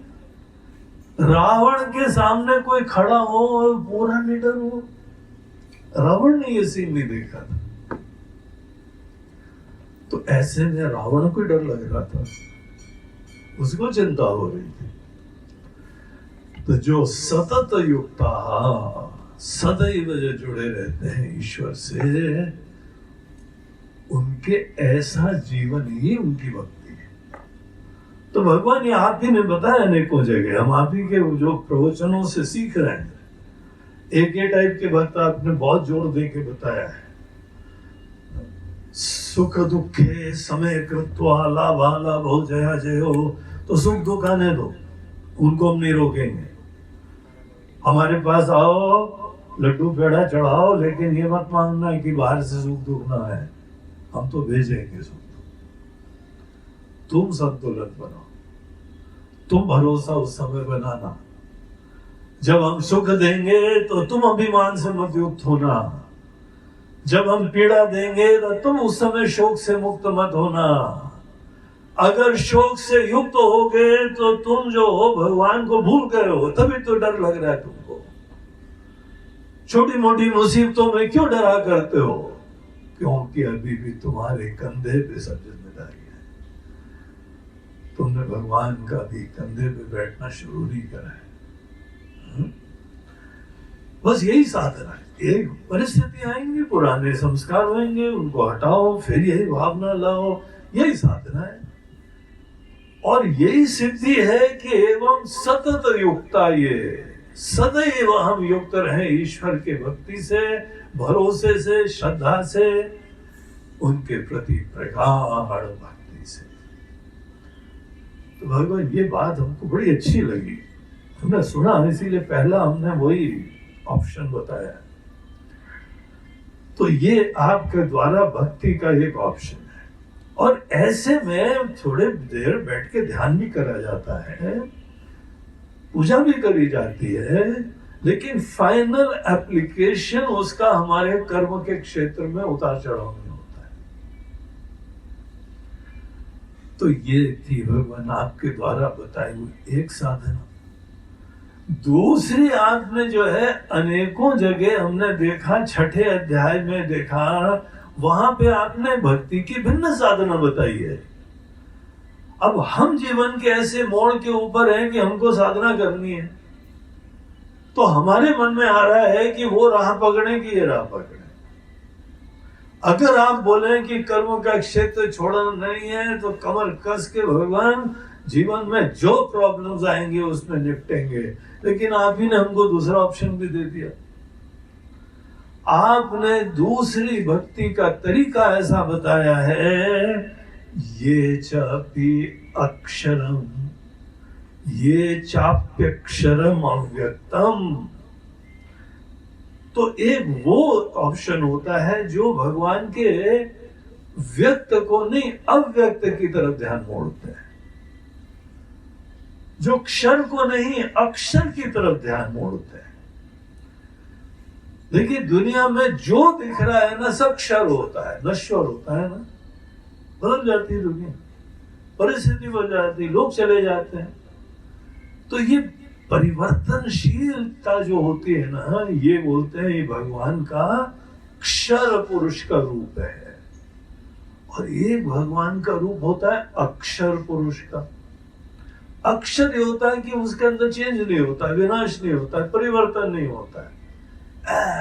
रावण के सामने कोई खड़ा हो और पूरा निडर हो। रावण ने ये सीन नहीं देखा था। तो ऐसे में रावण को डर लग रहा था। उसको चिंता हो रही थी। तो जो सतत युक्ता सदैव जो जुड़े रहते हैं ईश्वर से, उनके ऐसा जीवन ही उनकी भक्ति है। तो भगवान ये आप ही ने बताया अनेकों जगह, हम आप ही के जो प्रवचनों से सीख रहे हैं। एक ये टाइप के भक्त आपने बहुत जोर दे के बताया है, सुख दुखे समय कृत्वा लाभा लाभो जया जयो। तो सुख दुख आने दो, उनको हम नहीं रोकेंगे। हमारे पास आओ, लड्डू पेड़ा चढ़ाओ, लेकिन ये मत मांगना कि बाहर से सुख दुख ना है, हम तो भेजेंगे सुख दुख। तुम संतुलन बनाओ, तुम भरोसा उस समय बनाना। जब हम सुख देंगे तो तुम अभिमान से मत युक्त होना, जब हम पीड़ा देंगे तो तुम उस समय शोक से मुक्त मत होना। अगर शोक से युक्त हो गए तो तुम जो हो भगवान को भूल गए हो, तभी तो डर लग रहा है तुमको। छोटी मोटी मुसीबतों में क्यों डरा करते हो? क्योंकि अभी भी तुम्हारे कंधे पे सब जिम्मेदारी है। तुमने भगवान का भी कंधे पे बैठना शुरू नहीं करा है। बस यही साधना है। एक परिस्थिति आएंगी, पुराने संस्कार होंगे, उनको हटाओ, फिर यही भावना लाओ, यही साधना है। और यही सिद्धि है कि एवं सतत युक्ता, ये सदैव हम युक्त रहे ईश्वर के भक्ति से, भरोसे से, श्रद्धा से, उनके प्रति प्रगाढ़ भक्ति से। तो भगवान ये बात हमको बड़ी अच्छी लगी, हमने सुना, इसीलिए पहला हमने वही ऑप्शन बताया। तो ये आपके द्वारा भक्ति का एक ऑप्शन है। और ऐसे में थोड़े देर बैठ के ध्यान भी करा जाता है, पूजा भी करी जाती है, लेकिन फाइनल एप्लीकेशन उसका हमारे कर्म के क्षेत्र में उतार चढ़ाव में होता है। तो ये थी भगवान आपके द्वारा बताई हुई एक साधना। दूसरी आपने जो है अनेकों जगह हमने देखा, छठे अध्याय में देखा, वहां पे आपने भक्ति की भिन्न साधना बताई है। अब हम जीवन के ऐसे मोड़ के ऊपर हैं कि हमको साधना करनी है, तो हमारे मन में आ रहा है कि वो राह पकड़े कि ये राह पकड़े। अगर आप बोले कि कर्म का क्षेत्र छोड़ना नहीं है, तो कमर कस के भगवान जीवन में जो प्रॉब्लम्स आएंगे उसमें निपटेंगे। लेकिन आप ही ने हमको दूसरा ऑप्शन भी दे दिया। आपने दूसरी भक्ति का तरीका ऐसा बताया है, ये चापि अक्षरम, ये चाप्यक्षरम अव्यक्तम। तो एक वो ऑप्शन होता है जो भगवान के व्यक्त को नहीं, अव्यक्त की तरफ ध्यान मोड़ते हैं, जो क्षर को नहीं, अक्षर की तरफ ध्यान मोड़ते हैं। देखिए, दुनिया में जो दिख रहा है ना, सब क्षर होता है, नश्वर होता है ना। बदल जाती है दुनिया, परिस्थिति बदल जाती है, लोग चले जाते हैं। तो ये परिवर्तनशीलता जो होती है ना, ये बोलते हैं ये भगवान का क्षर पुरुष का रूप है। और एक भगवान का रूप होता है अक्षर पुरुष का। अक्षर ये होता है कि उसके अंदर चेंज नहीं होता, विनाश नहीं होता, परिवर्तन नहीं होता है,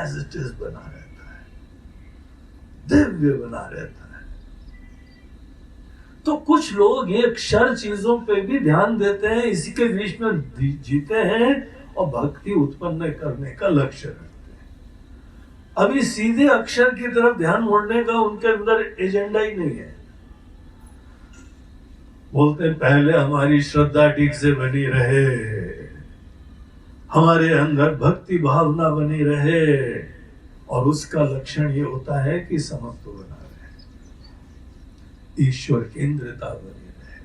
एज इट इज बना रहता है, दिव्य बना रहता है। तो कुछ लोग ये क्षर चीजों पे भी ध्यान देते हैं, इसी के बीच में जीते हैं और भक्ति उत्पन्न करने का लक्ष्य रखते हैं। अभी सीधे अक्षर की तरफ ध्यान मोड़ने का उनके अंदर एजेंडा ही नहीं है। बोलते पहले हमारी श्रद्धा ठीक से बनी रहे, हमारे अंदर भक्ति भावना बनी रहे, और उसका लक्षण ये होता है कि समत्व बना रहे, ईश्वर केंद्रता बनी रहे।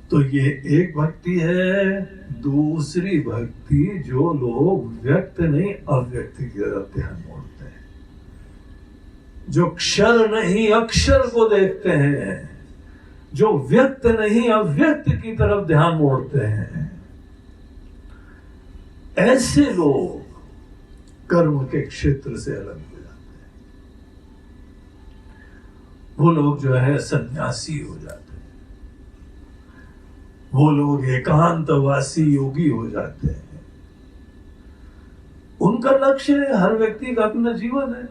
तो ये एक भक्ति है। दूसरी भक्ति जो लोग व्यक्त नहीं अव्यक्त की तरफ ध्यान मोड़ते हैं, जो क्षर नहीं अक्षर को देखते हैं, जो व्यक्त नहीं अव्यक्त की तरफ ध्यान मोड़ते हैं, ऐसे लोग कर्म के क्षेत्र से अलग हो जाते हैं। वो लोग जो है सन्यासी हो जाते हैं। वो लोग एकांतवासी योगी हो जाते हैं। उनका लक्ष्य है, हर व्यक्ति का अपना जीवन है,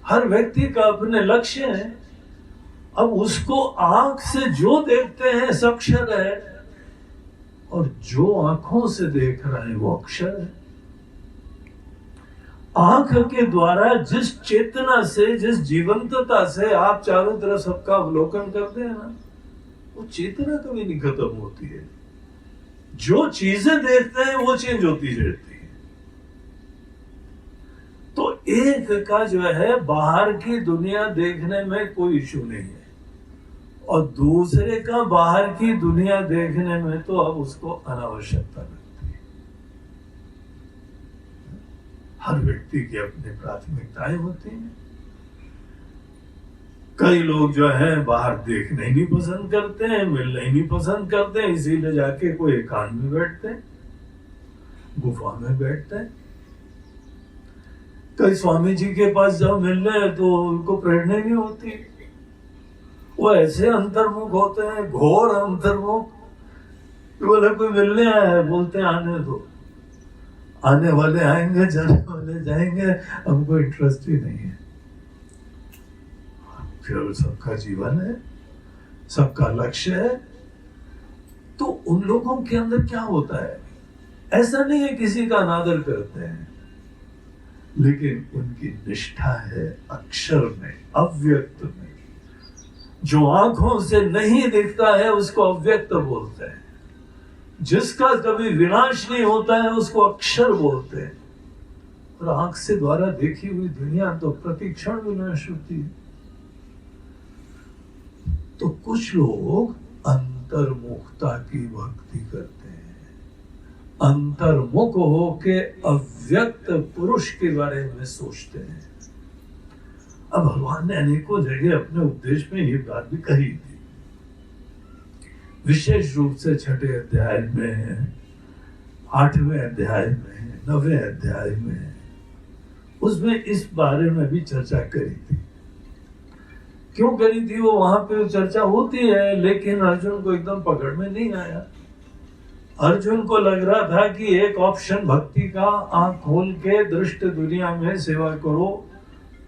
हर व्यक्ति का अपने लक्ष्य है। अब उसको आंख से जो देखते हैं सब अक्षर है, और जो आंखों से देख रहा है वो अक्षर है। आंख के द्वारा जिस चेतना से, जिस जीवंतता से आप चारों तरफ सबका अवलोकन करते हैं ना, वो चेतना कभी नहीं खत्म होती है। जो चीजें देखते हैं वो चेंज होती रहती है। तो एक का जो है बाहर की दुनिया देखने में कोई इशू नहीं है, और दूसरे का बाहर की दुनिया देखने में तो अब उसको अनावश्यकता लगती है। हर व्यक्ति की अपनी प्राथमिकताएं होती हैं। कई लोग जो है बाहर देखने ही नहीं पसंद करते हैं, मिलने ही नहीं पसंद करते हैं, इसीलिए जाके कोई एकांत में बैठते हैं, गुफा में बैठते हैं। कई स्वामी जी के पास जब मिलने तो उनको प्रेरणा नहीं होती, वो ऐसे अंतर्मुख होते हैं, घोर अंतर्मुख। बोले कोई मिलने आया है, बोलते हैं आने दो, आने वाले आएंगे, जाने वाले जाएंगे, हमको इंटरेस्ट ही नहीं है। फिर सबका जीवन है, सबका लक्ष्य है। तो उन लोगों के अंदर क्या होता है, ऐसा नहीं है किसी का अनादर करते हैं, लेकिन उनकी निष्ठा है अक्षर में, अव्यक्त में। जो आंखों से नहीं दिखता है उसको अव्यक्त बोलते हैं, जिसका कभी विनाश नहीं होता है उसको अक्षर बोलते हैं। और आंख से द्वारा देखी हुई दुनिया तो प्रतिक्षण विनाश होती है। तो कुछ लोग अंतर्मुखता की भक्ति करते हैं, अंतर्मुख होके अव्यक्त पुरुष के बारे में सोचते हैं। अब भगवान ने अनेकों जगह अपने उपदेश में ये बात भी कही थी, विशेष रूप से 6ठे अध्याय में, 8वें अध्याय में, 9वें अध्याय में, उसमें इस बारे में भी चर्चा करी थी। क्यों करी थी वो, वहां पे चर्चा होती है, लेकिन अर्जुन को एकदम पकड़ में नहीं आया। अर्जुन को लग रहा था कि एक ऑप्शन भक्ति का, आंख खोल के दृष्ट दुनिया में सेवा करो,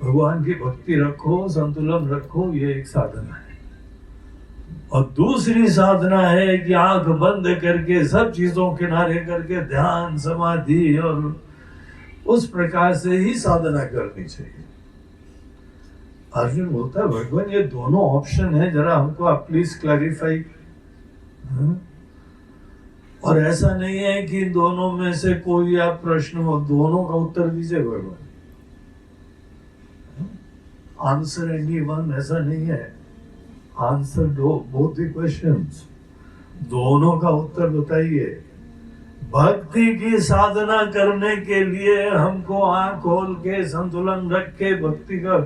भगवान की भक्ति रखो, संतुलन रखो, ये एक साधना है। और दूसरी साधना है कि आंख बंद करके सब चीजों किनारे करके ध्यान, समाधि और उस प्रकार से ही साधना करनी चाहिए। अर्जुन बोलता है भगवान ये दोनों ऑप्शन है, जरा हमको आप प्लीज क्लैरिफाई। और ऐसा नहीं है कि दोनों में से कोई आप प्रश्न हो, दोनों का उत्तर दीजिए भगवान। आंसर एनी वन, ऐसा नहीं है। आंसर बोथ द क्वेश्चंस, दोनों का उत्तर बताइए। भक्ति की साधना करने के लिए हमको आंख खोल के संतुलन रख के भक्ति का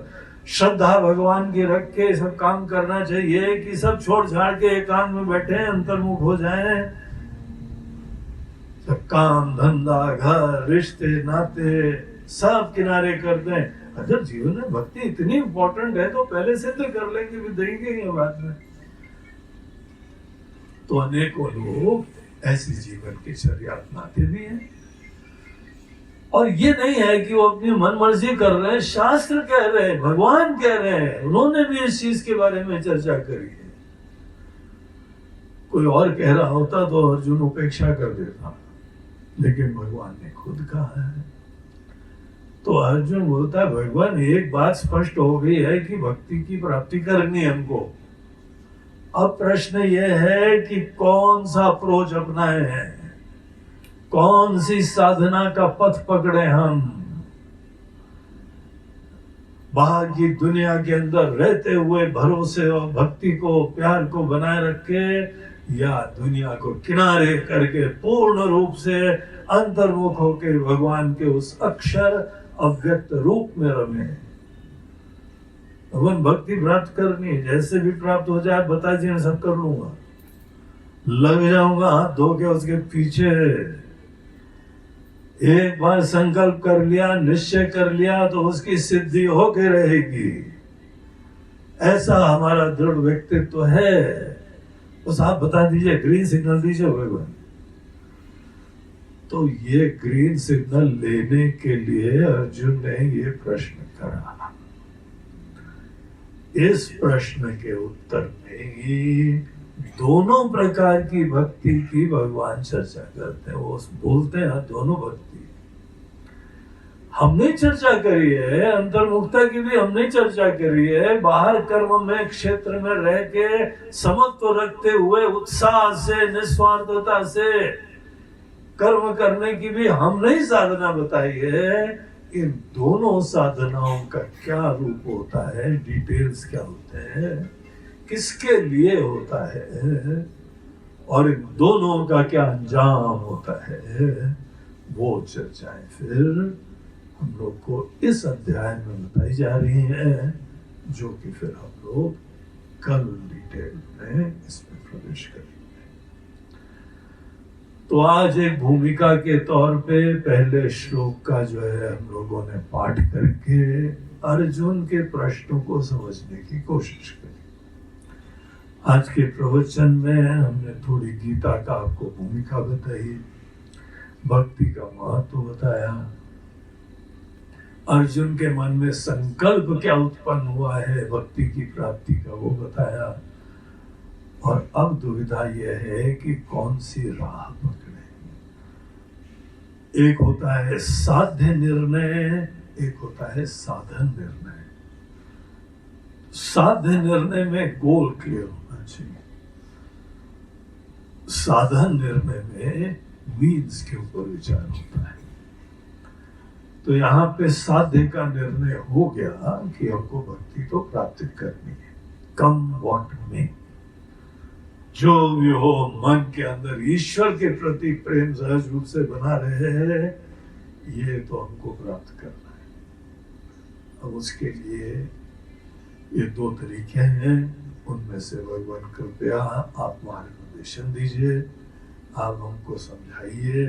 श्रद्धा भगवान की रख के सब काम करना चाहिए, कि सब छोड़ छाड़ के एकांत में बैठे अंतर्मुख हो जाएं, सब काम धंधा घर रिश्ते नाते सब किनारे कर दें। अगर जीवन में भक्ति इतनी इंपॉर्टेंट है तो पहले से तो कर लेंगे, भी देंगे बाद में। तो अनेकों लोग ऐसी जीवन की चर्या अपनाते भी हैं, और ये नहीं है कि वो अपनी मन मर्जी कर रहे हैं, शास्त्र कह रहे हैं, भगवान कह रहे हैं, उन्होंने भी इस चीज के बारे में चर्चा करी है। कोई और कह रहा होता तो अर्जुन उपेक्षा कर देता, लेकिन भगवान ने खुद कहा है। तो अर्जुन बोलता है भगवान एक बात स्पष्ट हो गई है कि भक्ति की प्राप्ति करनी है हमको। अब प्रश्न यह है कि कौन सा अप्रोच अपनाए हैं, कौन सी साधना का पथ पकड़े हम। बाहर की दुनिया के अंदर रहते हुए भरोसे और भक्ति को, प्यार को बनाए रखे, या दुनिया को किनारे करके पूर्ण रूप से अंतर्मुख होकर भगवान के उस अक्षर अव्यक्त रूप में रमे। भगवान भक्ति प्राप्त करनी है, जैसे भी प्राप्त हो जाए बता दीजिए, मैं सब कर लूंगा, लग जाऊंगा हाथ धो के उसके पीछे। एक बार संकल्प कर लिया, निश्चय कर लिया तो उसकी सिद्धि होके रहेगी। ऐसा हमारा दृढ़ व्यक्तित्व है। बस आप बता दीजिए, ग्रीन सिग्नल दीजिए भगवान। तो ये ग्रीन सिग्नल लेने के लिए अर्जुन ने ये प्रश्न करा। इस प्रश्न के उत्तर में ही दोनों प्रकार की भक्ति की भगवान चर्चा करते हैं। वो बोलते हैं दोनों भक्ति हमने चर्चा करी है, अंतर्मुखता की भी हमने चर्चा करी है, बाहर कर्म में क्षेत्र में रह के समत्व रखते हुए उत्साह से निस्वार्थता से कर्म करने की भी हमने ही साधना बताई है। इन दोनों साधनाओं का क्या रूप होता है, डिटेल्स क्या होते हैं, किसके लिए होता है और इन दोनों का क्या अंजाम होता है, वो चर्चाएं फिर हम लोग को इस अध्याय में बताई जा रही हैं, जो कि फिर हम लोग कल डिटेल में इसमें प्रवेश करेंगे। तो आज एक भूमिका के तौर पे पहले श्लोक का जो है हम लोगों ने पाठ करके अर्जुन के प्रश्नों को समझने की कोशिश करी। आज के प्रवचन में हमने थोड़ी गीता का आपको भूमिका बताई, भक्ति का महत्व बताया, अर्जुन के मन में संकल्प क्या उत्पन्न हुआ है भक्ति की प्राप्ति का वो बताया, और अब दुविधा यह है कि कौन सी राह पकड़े। एक होता है साध्य निर्णय, एक होता है साधन निर्णय। साध्य निर्णय में गोल क्लियर होना चाहिए, साधन निर्णय में मीन्स के ऊपर विचार होता है। तो यहाँ पे साध्य का निर्णय हो गया कि हमको भक्ति तो प्राप्त करनी है, कम व्हाट में, जो भी हो मन के अंदर ईश्वर के प्रति प्रेम सहज रूप से बना रहे, ये तो हमको प्राप्त करना है। अब उसके लिए ये दो तरीके हैं, उनमें से भगवान कृपया आप मार्गदर्शन दीजिए, आप हमको समझाइए।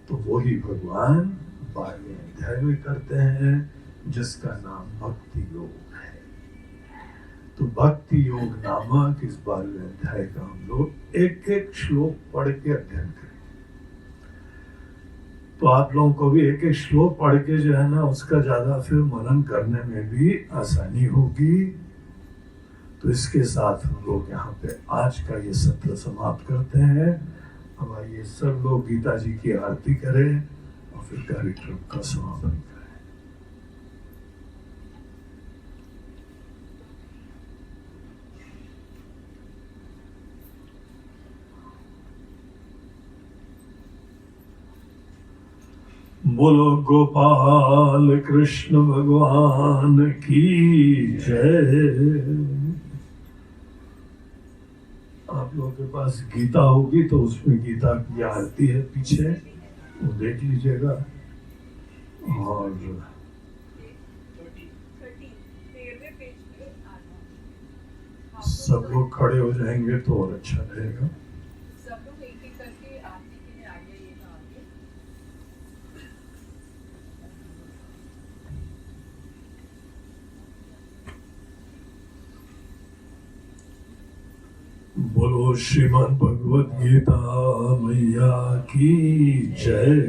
तो वही भगवान 12वें अध्याय में करते हैं, जिसका नाम भक्ति योग है। तो भक्ति योग नामक इस 12वें अध्याय का हम लोग एक एक श्लोक पढ़ के अध्ययन करें। तो आप लोगों को भी एक एक श्लोक पढ़ के जो है ना, उसका ज्यादा फिर मनन करने में भी आसानी होगी। तो इसके साथ हम लोग यहाँ पे आज का ये सत्र समाप्त करते हैं। अब आइए सब लोग गीता जी की आरती करें और फिर कार्यक्रम का समापन करें। बोलो गोपाल कृष्ण भगवान की जय। आप लोगों के पास गीता होगी तो उसमें गीता की आरती है पीछे, वो देख लीजिएगा। और सब लोग खड़े हो जाएंगे तो और अच्छा रहेगा। सब लोग एक एक करके आरती के लिए आ जाइएगा आगे। बोलो श्रीमद् भगवद गीता मैया की जय।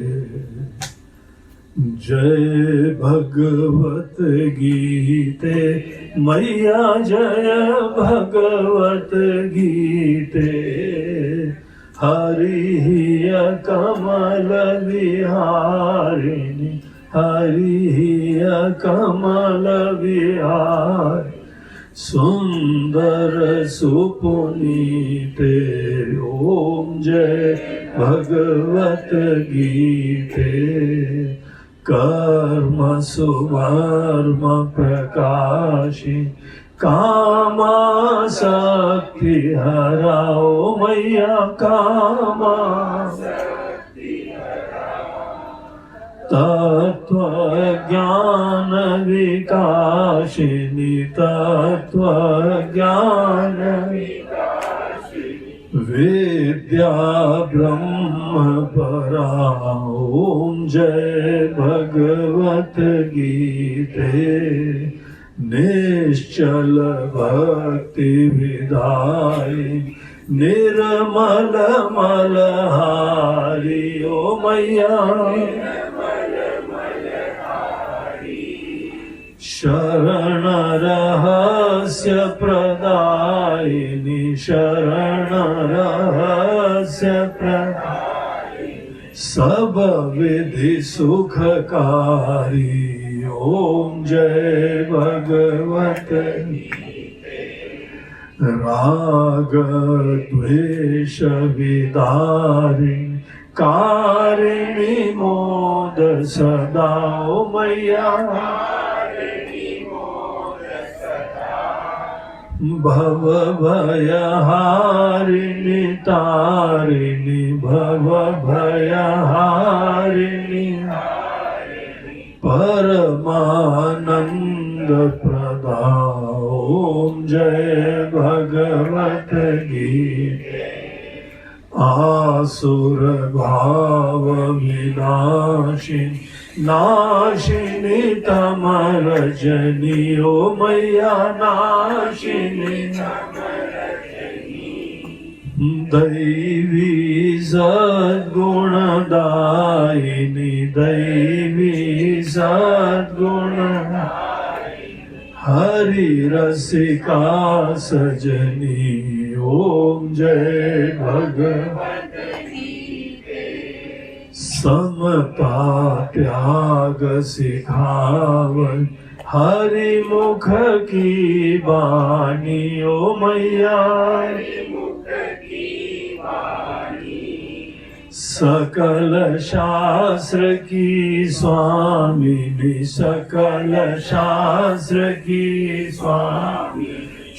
जय भगवत गीते मैया जय भगवत गीते। हरि कमल विहारिणी हरि कमल विहार। सुंदर सुपुनीते ओम जय भगवत गीते। कर्म सुमर्म प्रकाशी कामा शक्ति हराओ मैया कामा। तत्व ज्ञान विकासिनी तत्व ज्ञान विद्या ब्रह्म परा। ओम जय भगवत गीते। निश्चल भक्ति विदायिनी निर्मल मलहारी ओ मैया शरण रहस्य प्रदायिनी शरण रहस्य प्रदायिनी सब विधि सुखकारी ओम जय भगवत राग द्वेष विदारिणी कारिणी मोद सदा ओ मैया भव भयहारिणी तारिणी भव भयहारिणी परमानंद प्रदा ओम जय भगवत गीते आसुर भाव विनाशिनी नाशिनी तमरजनी ओ मैया नाशिनी दैवी सद्गुणदायिनी दैवी सद्गुण हरि रसिका सजनी ओम जय भगवत समता त्याग सिखावन हरि मुख की वाणी ओ मैया सकल शास्त्र की स्वामिनी सकल शास्त्र की स्वामी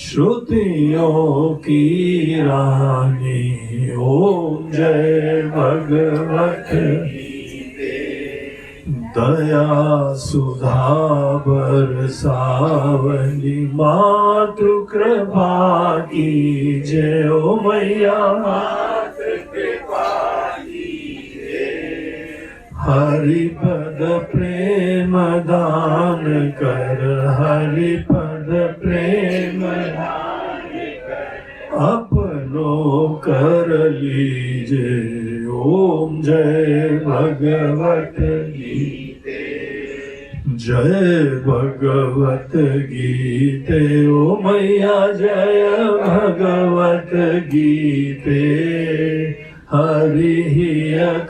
श्रुतियों की रानी ओम जय भगवत दया सुधा बरसावनी मातृ कृपा की जय ओ मैया हरिपद प्रेम दान कर हरिपद प्रेम अपनो कर लीजे ओम जय भगवत गीते जय भगवत गीते ओ मैया जय भगवत गीते हरि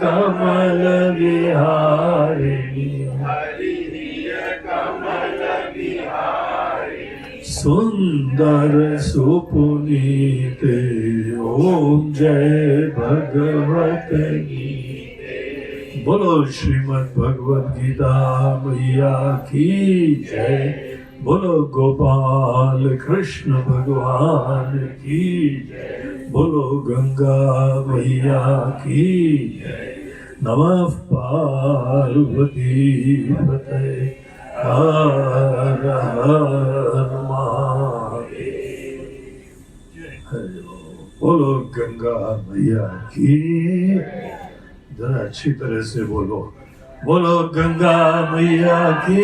कमल विहारिणी सुंदर सुपुनीते ओम जय भगवत गीते बोलो श्रीमद् भगवत गीता मैया की जय बोलो गोपाल कृष्ण भगवान की जय बोलो गंगा मैया की जय नमः पार्वती पते हर हर महादेव बोलो गंगा मैया की जरा अच्छी तरह से बोलो बोलो गंगा मैया की